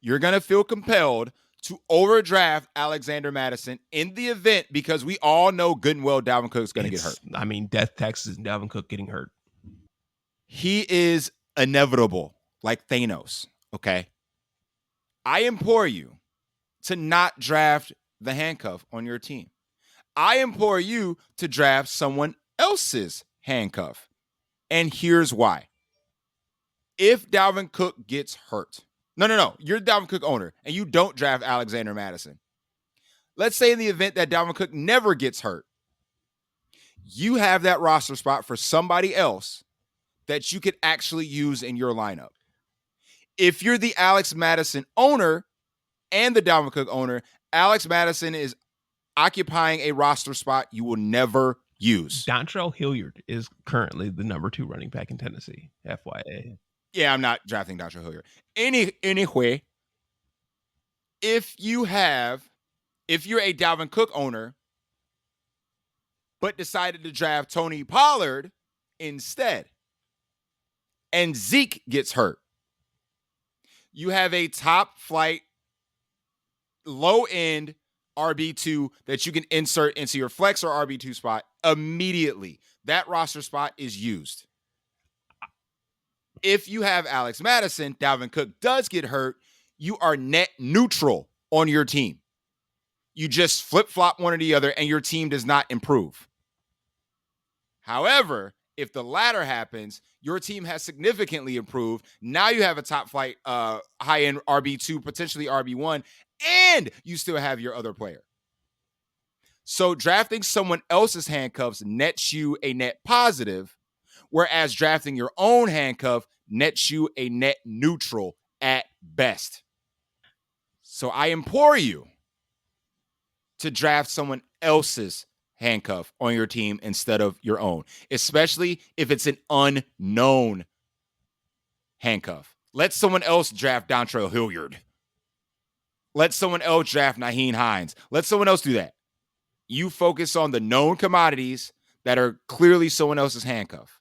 You're going to feel compelled to overdraft Alexander Mattison in the event, because we all know good and well Dalvin Cook's going to get hurt. I mean, death taxes and Dalvin Cook getting hurt. He is inevitable, like Thanos, okay? I implore you to not draft the handcuff on your team. I implore you to draft someone else's handcuff. And here's why. If Dalvin Cook gets hurt, no, you're the Dalvin Cook owner, and you don't draft Alexander Mattison. Let's say in the event that Dalvin Cook never gets hurt, you have that roster spot for somebody else that you could actually use in your lineup. If you're the Alex Mattison owner and the Dalvin Cook owner, Alex Mattison is occupying a roster spot you will never use. Dontrell Hilliard is currently the number 2 running back in Tennessee, FYA. Yeah, I'm not drafting Dontrell Hilliard. Anyway, if you're a Dalvin Cook owner, but decided to draft Tony Pollard instead, and Zeke gets hurt, you have a top flight, low end RB2 that you can insert into your flex or RB2 spot immediately. That roster spot is used. If you have Alex Mattison, Dalvin Cook does get hurt, you are net neutral on your team. You just flip-flop one or the other, and your team does not improve. However, if the latter happens, your team has significantly improved. Now you have a top flight, high-end RB2, potentially RB1, and you still have your other player. So drafting someone else's handcuffs nets you a net positive, whereas drafting your own handcuff nets you a net neutral at best. So I implore you to draft someone else's handcuff on your team instead of your own, especially if it's an unknown handcuff. Let someone else draft Dontrell Hilliard. Let someone else draft Nyheim Hines. Let someone else do that. You focus on the known commodities that are clearly someone else's handcuff.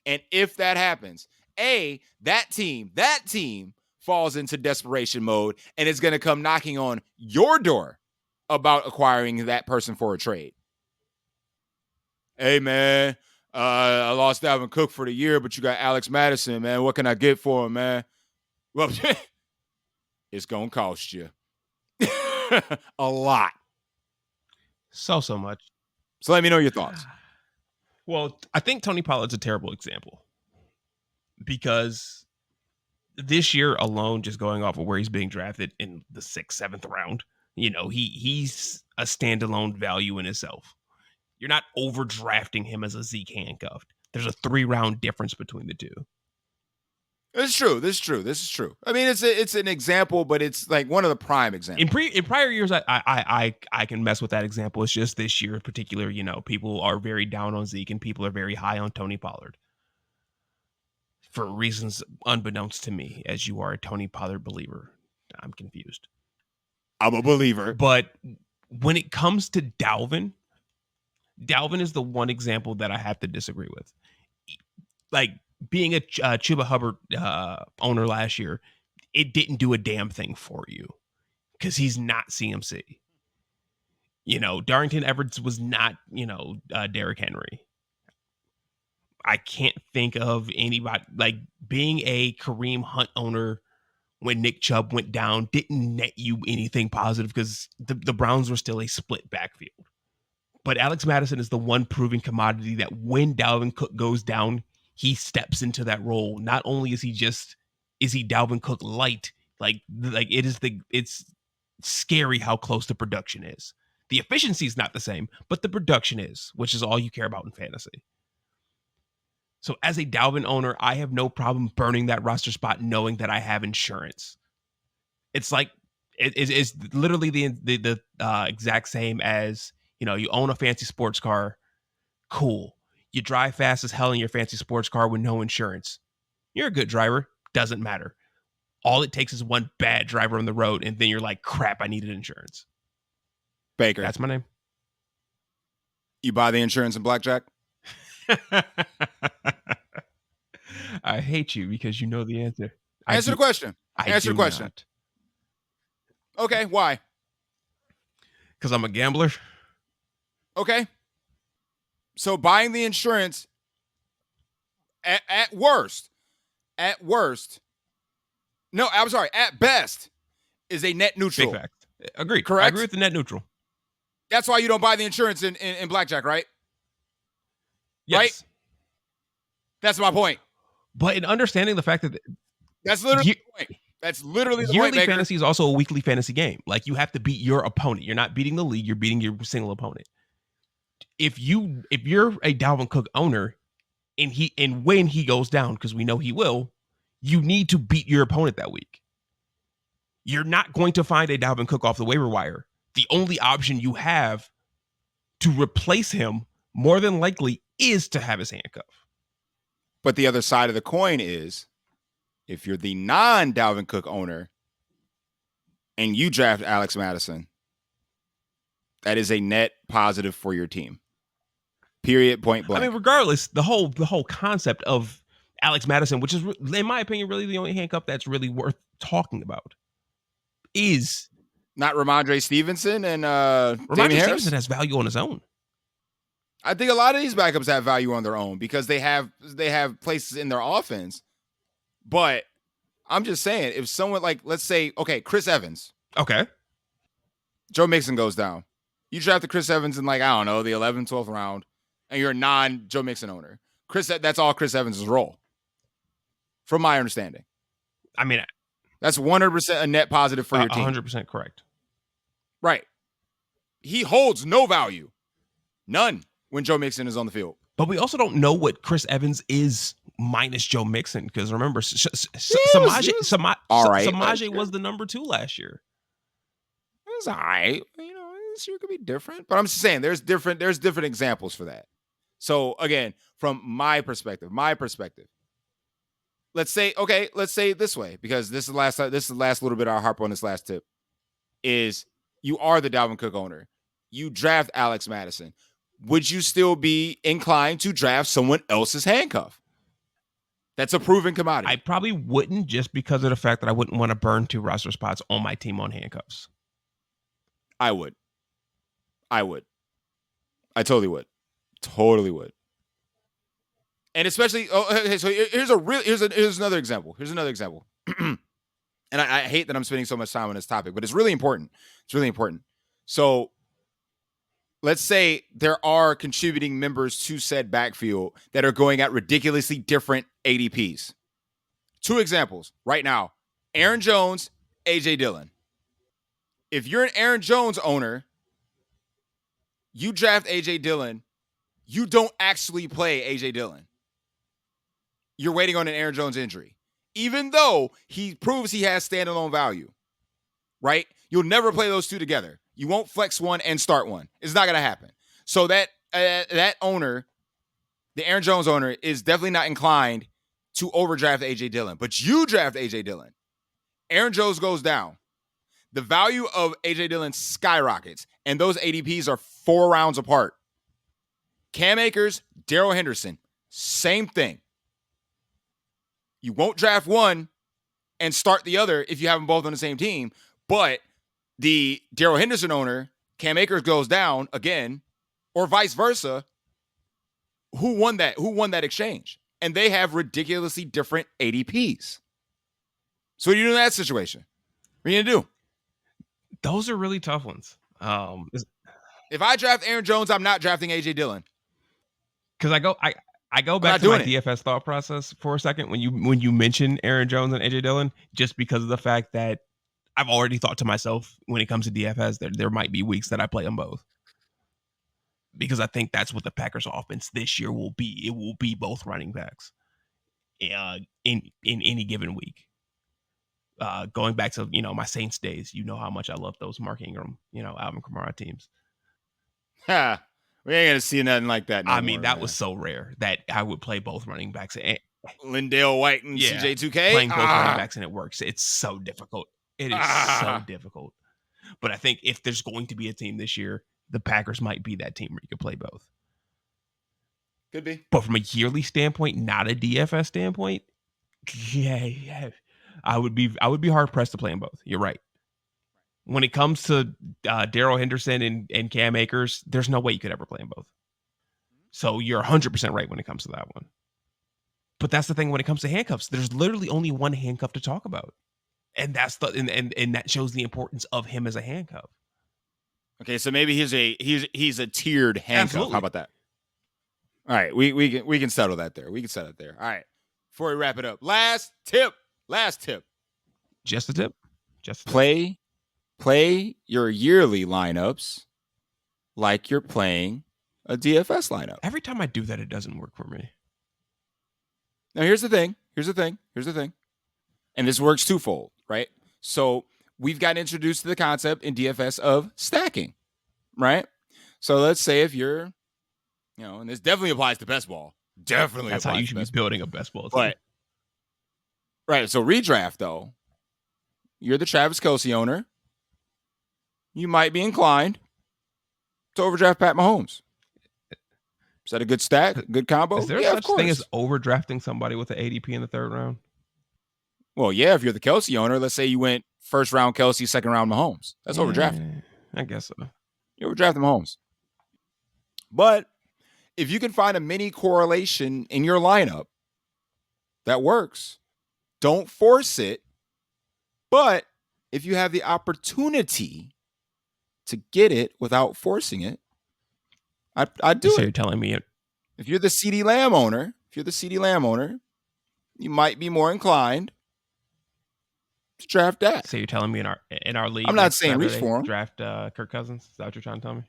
And if that happens, that team falls into desperation mode and is going to come knocking on your door about acquiring that person for a trade. Hey, man, I lost Dalvin Cook for the year, but you got Alex Mattison, man. What can I get for him, man? Well, it's going to cost you a lot. So much. So let me know your thoughts. Well, I think Tony Pollard's a terrible example because this year alone, just going off of where he's being drafted in the 6th, 7th round, he's a standalone value in itself. You're not overdrafting him as a Zeke handcuffed. There's a 3-round difference between the two. This is true. I mean, it's an example, but it's like one of the prime examples. In prior years, I can mess with that example. It's just this year in particular, people are very down on Zeke and people are very high on Tony Pollard for reasons unbeknownst to me, as you are a Tony Pollard believer. I'm confused. I'm a believer. But when it comes to Dalvin is the one example that I have to disagree with. Like being a Chuba Hubbard owner last year, it didn't do a damn thing for you because he's not CMC. Darrington Evans was not, Derrick Henry. I can't think of anybody like being a Kareem Hunt owner when Nick Chubb went down didn't net you anything positive because the Browns were still a split backfield. But Alex Madison is the one proven commodity that when Dalvin Cook goes down, he steps into that role. Not only is he Dalvin Cook light, like it's scary how close the production is. The efficiency is not the same, but the production is, which is all you care about in fantasy. So as a Dalvin owner, I have no problem burning that roster spot knowing that I have insurance. It's like it's literally the exact same as, you own a fancy sports car. Cool. You drive fast as hell in your fancy sports car with no insurance. You're a good driver. Doesn't matter. All it takes is one bad driver on the road, and then you're like, crap, I needed insurance. Baker. That's my name. You buy the insurance in blackjack? I hate you because you know the answer. Answer the question. Answer the question. Not. Okay, why? Because I'm a gambler. Okay. So buying the insurance at worst, no, I'm sorry, at best is a net neutral. Big fact. Agreed. Correct? I agree with the net neutral. That's why you don't buy the insurance in blackjack, right? Yes. Right? That's my point. But in understanding the fact that that's literally the point. That's literally the point, yearly fantasy is also a weekly fantasy game. Like you have to beat your opponent. You're not beating the league, you're beating your single opponent. If you're a Dalvin Cook owner and when he goes down, because we know he will, you need to beat your opponent that week. You're not going to find a Dalvin Cook off the waiver wire. The only option you have to replace him more than likely is to have his handcuff. But the other side of the coin is if you're the non-Dalvin Cook owner and you draft Alex Madison, that is a net positive for your team. Period, point blank. I mean, regardless, the whole concept of Alex Madison, which is, in my opinion, really the only handcuff that's really worth talking about, is not Ramondre Stevenson and Ramondre Stevenson has value on his own. I think a lot of these backups have value on their own because they have places in their offense. But I'm just saying, if someone like, let's say, okay, Chris Evans. Okay. Joe Mixon goes down. You drafted Chris Evans in the 11th, 12th round, and you're a non-Joe Mixon owner. That's all Chris Evans' role, from my understanding. I mean, that's 100% a net positive for your team. 100% correct. Right. He holds no value. None when Joe Mixon is on the field. But we also don't know what Chris Evans is minus Joe Mixon, because remember, Samaje was the number 2 last year. It was all right. This year could be different. But I'm just saying there's different examples for that. So again, from my perspective, let's say it this way, because this is the last little bit I'll harp on this last tip, is you are the Dalvin Cook owner. You draft Alex Madison. Would you still be inclined to draft someone else's handcuff? That's a proven commodity. I probably wouldn't, just because of the fact that I wouldn't want to burn 2 roster spots on my team on handcuffs. I would. I totally would. Totally would. And especially, so here's another example. And I hate that I'm spending so much time on this topic, but it's really important. So let's say there are contributing members to said backfield that are going at ridiculously different ADPs. 2 examples right now: Aaron Jones, AJ Dillon. If you're an Aaron Jones owner, you draft AJ Dillon, you don't actually play AJ Dillon. You're waiting on an Aaron Jones injury, even though he proves he has standalone value, right? You'll never play those 2 together. You won't flex one and start one. It's not going to happen. So that owner, the Aaron Jones owner, is definitely not inclined to overdraft AJ Dillon. But you draft AJ Dillon. Aaron Jones goes down. the value of AJ Dillon skyrockets, and those ADPs are 4 rounds apart. Cam Akers, Darrell Henderson, same thing. You won't draft one and start the other if you have them both on the same team, but the Darrell Henderson owner, Cam Akers goes down again, or vice versa. Who won that? Who won that exchange? And they have ridiculously different ADPs. So what do you do in that situation? What are you gonna do? Those are really tough ones. If I draft Aaron Jones, I'm not drafting AJ Dillon. Because I go back to my DFS thought process for a second when you mention Aaron Jones and AJ Dillon, just because of the fact that I've already thought to myself when it comes to DFS that there might be weeks that I play them both. Because I think that's what the Packers offense this year will be. It will be both running backs in any given week. Going back to, my Saints days, how much I love those Mark Ingram, Alvin Kamara teams. Ha. We ain't going to see nothing like that anymore, I mean, that was so rare that I would play both running backs. Lindale White and CJ2K? Playing both running backs, and it works. It's so difficult. It is so difficult. But I think if there's going to be a team this year, the Packers might be that team where you could play both. Could be. But from a yearly standpoint, not a DFS standpoint, yeah. I would be hard pressed to play them both. You're right. When it comes to Darrell Henderson and Cam Akers, there's no way you could ever play them both. So you're 100% right when it comes to that one. But that's the thing when it comes to handcuffs. There's literally only one handcuff to talk about. And that's and that shows the importance of him as a handcuff. Okay, so maybe he's a tiered handcuff. Absolutely. How about that? All right, we can settle that there. We can settle it there. All right. Before we wrap it up, last tip. Just a tip. Play your yearly lineups like you're playing a DFS lineup. Every time I do that, it doesn't work for me. Now, here's the thing. And this works twofold, right? So we've gotten introduced to the concept in DFS of stacking, right? So let's say if you're, and this definitely applies to best ball. Definitely That's how you should be building a best ball team. But, right, so redraft, though. You're the Travis Kelce owner. You might be inclined to overdraft Pat Mahomes. Is that a good stack? Good combo? Is there such thing as overdrafting somebody with an ADP in the third round? Well, yeah, if you're the Kelce owner, let's say you went first round Kelce, second round Mahomes. That's overdrafting. I guess so. You overdraft Mahomes. But if you can find a mini correlation in your lineup that works, don't force it. But if you have the opportunity to get it without forcing it, I'd do it. So you're telling me if you're the CeeDee Lamb owner, you might be more inclined to draft that. So you're telling me in our league, I'm not saying reach for him. Draft Kirk Cousins. Is that what you're trying to tell me?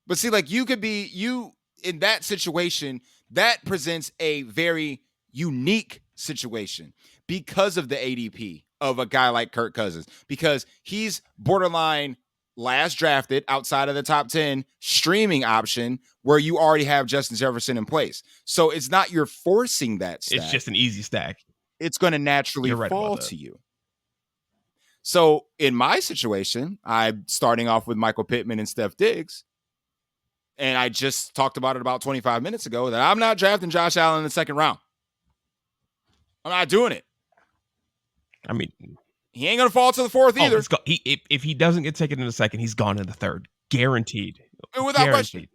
But see, like you in that situation, that presents a very unique situation because of the ADP of a guy like Kirk Cousins, because he's borderline last drafted outside of the top 10 streaming option where you already have Justin Jefferson in place. So it's not you're forcing that stack. It's just an easy stack. It's going to naturally fall to you. So in my situation, I'm starting off with Michael Pittman and Steph Diggs. And I just talked about it about 25 minutes ago that I'm not drafting Josh Allen in the second round. I'm not doing it. I mean, he ain't going to fall to the fourth either. If he doesn't get taken in the second, he's gone in the third. Guaranteed. Without question.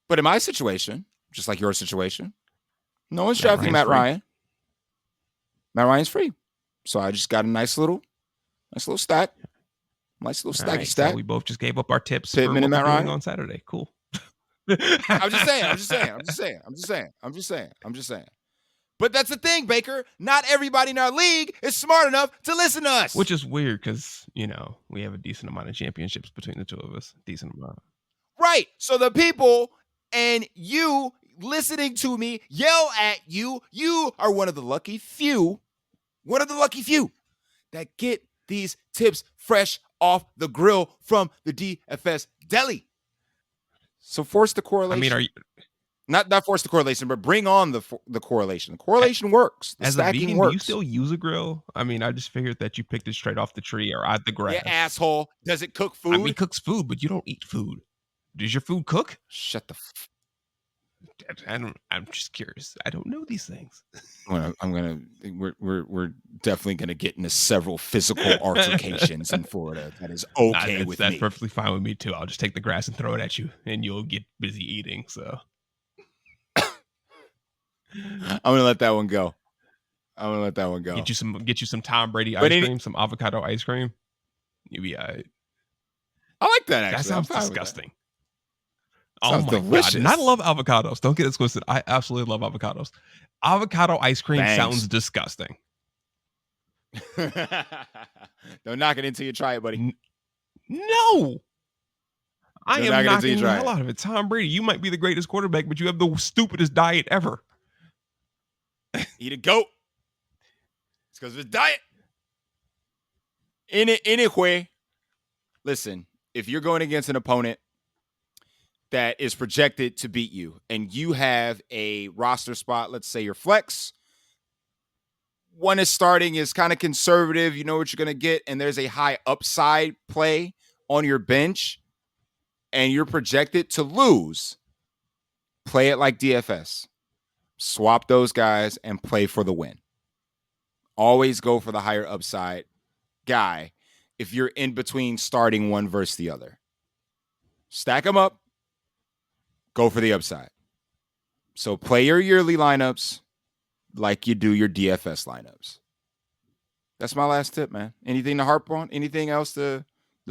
But in my situation, just like your situation, no one's drafting Matt Ryan. Matt Ryan's free. So I just got a nice little stack. Nice little stacky stack. So we both just gave up our tips Pittman and Matt Ryan on Saturday. Cool. I'm just saying. But that's the thing, Baker. Not everybody in our league is smart enough to listen to us. Which is weird because, we have a decent amount of championships between the two of us. Decent amount. Right. So the people and you listening to me yell at you. You are one of the lucky few that get these tips fresh off the grill from the DFS Deli. So force the correlation. I mean, Not force the correlation, but bring on the correlation. The correlation works. The As a stacking vegan, do you works. still use a grill? I mean, I just figured that you picked it straight off the tree or out the Yeah, grass. asshole. Does it cook food? I mean, it cooks food, but you don't eat food. Does your food cook? Shut the. I'm just curious. I don't know these things. We're definitely gonna get into several physical altercations in Florida. That is okay with that's me. perfectly fine with me too. I'll just take the grass and throw it at you, and you'll get busy eating. So I'm gonna let that one go. Get you some Tom Brady ice cream, some avocado ice cream. You'll be all right. I like that actually. That sounds disgusting. Sounds delicious. God. And I love avocados. Don't get it twisted. I absolutely love avocados. Avocado ice cream sounds disgusting. Don't knock it until you try it, buddy. No. I am knocking the hell out of it. Tom Brady, you might be the greatest quarterback, but you have the stupidest diet ever. Eat a goat. It's because of his diet. Anyway, listen, if you're going against an opponent that is projected to beat you and you have a roster spot, let's say your flex, one is starting is kind of conservative, you know what you're going to get, and there's a high upside play on your bench and you're projected to lose, play it like DFS. Swap those guys and play for the win. Always go for the higher upside guy if you're in between starting one versus the other. Stack them up. Go for the upside. So play your yearly lineups like you do your DFS lineups. That's my last tip, man. Anything to harp on? Anything else to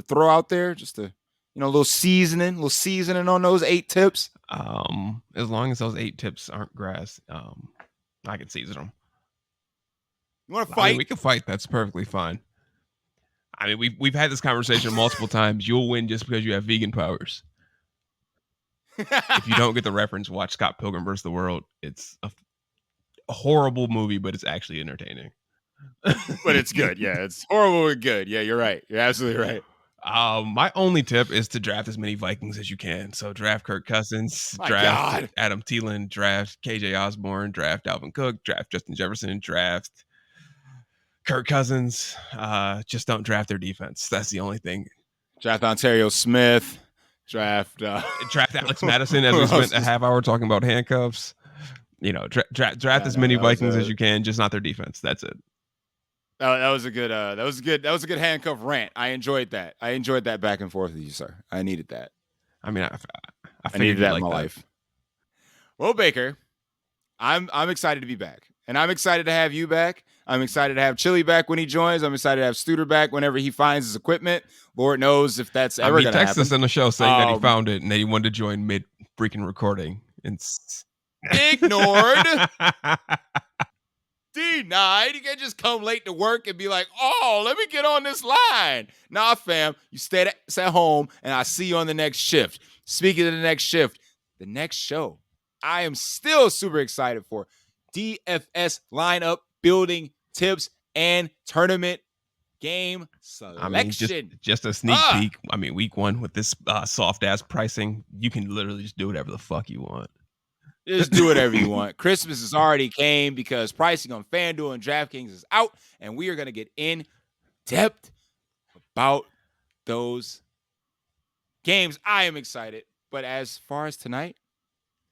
throw out there? Just to, a little seasoning on those 8 tips. As long as those 8 tips aren't grass, I can season them. You want to fight? We can fight. That's perfectly fine. I mean, we've had this conversation multiple times. You'll win just because you have vegan powers. If you don't get the reference, watch Scott Pilgrim vs. the World. It's a horrible movie, but it's actually entertaining. But it's good. Yeah, it's horrible and good. Yeah, you're right. You're absolutely right. My only tip is to draft as many Vikings as you can. So draft Kirk Cousins, draft Adam Thielen, draft KJ Osborne, draft Dalvin Cook, draft Justin Jefferson, draft Kirk Cousins. Just don't draft their defense. That's the only thing. Draft Ontario Smith. Draft Alex Madison, as we spent a half hour talking about handcuffs. Draft as many Vikings as you can, just not their defense. That's it. That was a good handcuff rant. I enjoyed that. I enjoyed that back and forth with you, sir. I needed that. I mean, I needed that in my life. Well, Baker, I'm excited to be back, and I'm excited to have you back. I'm excited to have Chili back when he joins. I'm excited to have Studer back whenever he finds his equipment. Lord knows if that's ever going to happen. He texted us in the show saying that he found it and that he wanted to join mid freaking recording. And ignored. Denied. You can't just come late to work and be like, oh, let me get on this line. Nah, fam. You stay at home, and I see you on the next shift. Speaking of the next shift, the next show, I am still super excited for DFS lineup building tips and tournament game selection. I mean, just a sneak peek. I mean, week 1 with this soft ass pricing, you can literally just do whatever the fuck you want. Just do whatever you want. Christmas has already came because pricing on FanDuel and DraftKings is out, and we are going to get in depth about those games. I am excited, but as far as tonight,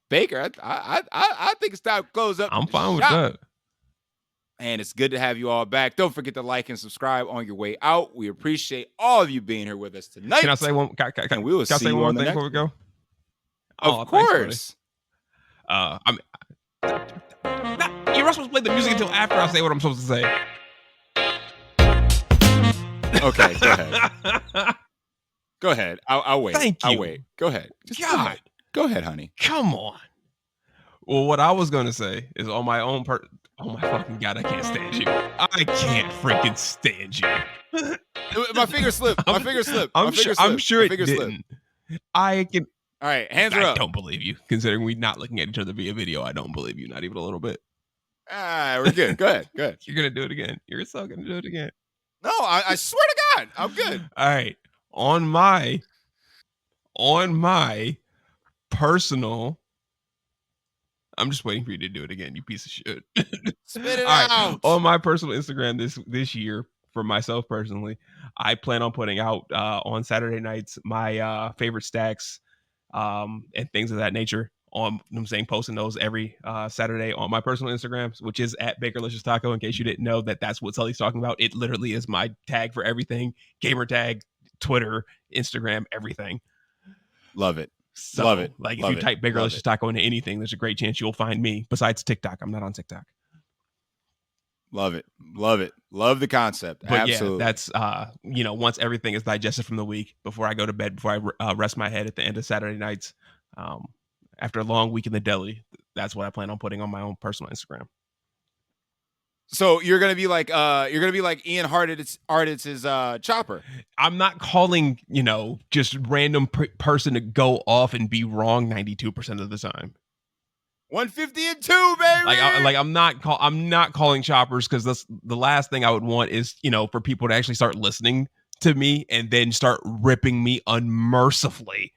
Baker, I think it's time to close up. I'm fine with that. And it's good to have you all back. Don't forget to like and subscribe on your way out. We appreciate all of you being here with us tonight. Can I say one? Can we will say one thing before we go? Of course. You're not supposed to play the music until after I say what I'm supposed to say. Okay, go ahead. Go ahead. I'll wait. Thank you. I'll wait. Go ahead. God. Go ahead, honey. Come on. Well, what I was going to say is on my own part. Oh my fucking God, I can't stand you. I can't freaking stand you. My finger slipped. I'm sure it didn't. I can. All right, hands are up. I don't believe you. Considering we're not looking at each other via video, I don't believe you, not even a little bit. We're good. Go ahead. You're going to do it again. You're so going to do it again. No, I swear to God, I'm good. All right. On my personal I'm just waiting for you to do it again, you piece of shit. Spit it All right. out. On my personal Instagram this year, for myself personally, I plan on putting out on Saturday nights my favorite stacks and things of that nature. I'm saying posting those every Saturday on my personal Instagram, which is at Bakerlicious Taco. In case you didn't know that's what Sully's talking about, it literally is my tag for everything: gamer tag, Twitter, Instagram, everything. Love it. So, Love it. Like Love if you type Bakerlicious Taco into anything, there's a great chance you'll find me. Besides TikTok, I'm not on TikTok. Love it. Love it. Love the concept. But absolutely. Yeah, that's once everything is digested from the week, before I go to bed, before I rest my head at the end of Saturday nights, after a long week in the deli, that's what I plan on putting on my own personal Instagram. So you're gonna be like Ian Harditz's Chopper. I'm not calling just random person to go off and be wrong 92% of the time. 150-2, baby. I'm not calling choppers, because that's the last thing I would want is for people to actually start listening to me and then start ripping me unmercifully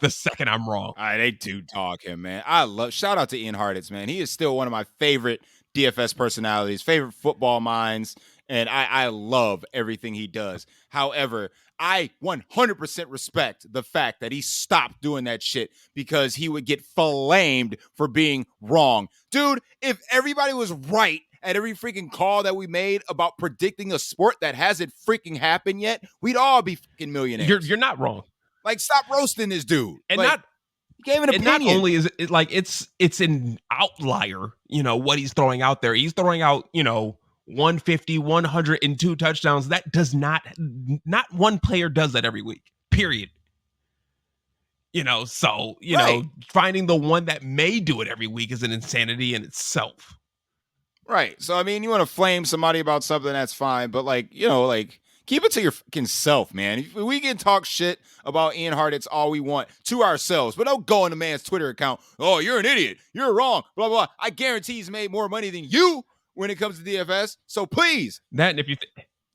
the second I'm wrong. All right, they do talk him, man. Shout out to Ian Harditz, man. He is still one of my favorite DFS personalities, favorite football minds, and I love everything he does. However, I 100% respect the fact that he stopped doing that shit because he would get flamed for being wrong. Dude, if everybody was right at every freaking call that we made about predicting a sport that hasn't freaking happened yet, we'd all be freaking millionaires. You're not wrong. Like, stop roasting this dude. And like, he gave an opinion. And not only is it like it's an outlier, what he's throwing out there. He's throwing out, 150, 102 touchdowns. That does not one player does that every week. Period. So, right. Finding the one that may do it every week is an insanity in itself. Right. So, I mean, you want to flame somebody about something, that's fine. But, keep it to your fucking self, man. We can talk shit about Ian Hartitz all we want to ourselves, but don't go on the man's Twitter account. Oh, you're an idiot. You're wrong. Blah, blah. I guarantee he's made more money than you when it comes to DFS. So please. That, and if you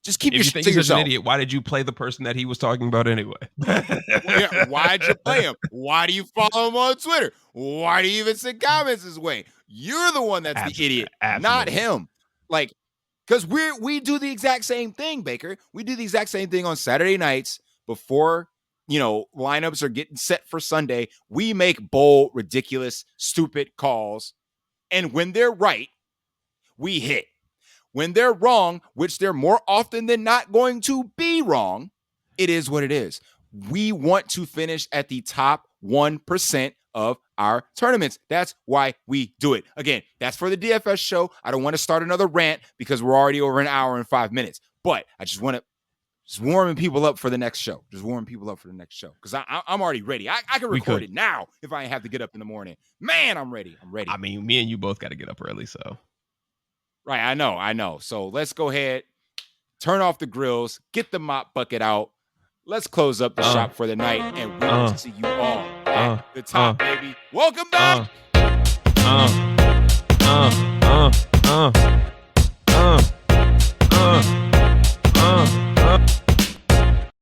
just keep your shit to yourself. An idiot, why did you play the person that he was talking about anyway? Yeah, why'd you play him? Why do you follow him on Twitter? Why do you even send comments his way? You're the one that's the idiot, not him. Because we do the exact same thing, Baker. We do the exact same thing on Saturday nights before, lineups are getting set for Sunday. We make bold, ridiculous, stupid calls. And when they're right, we hit. When they're wrong, which they're more often than not going to be wrong, it is what it is. We want to finish at the top 1% of our tournaments. That's why we do it. Again, that's for the DFS show. I don't want to start another rant because we're already over an hour and 5 minutes. But I just want to warming people up for the next show. Just warming people up for the next show because I'm already ready. I can record it now if I have to get up in the morning. Man, I'm ready. I mean, me and you both got to get up early, so. Right, I know. So let's go ahead, turn off the grills, get the mop bucket out. Let's close up the shop for the night, and we'll see you all at the top, baby. Welcome back.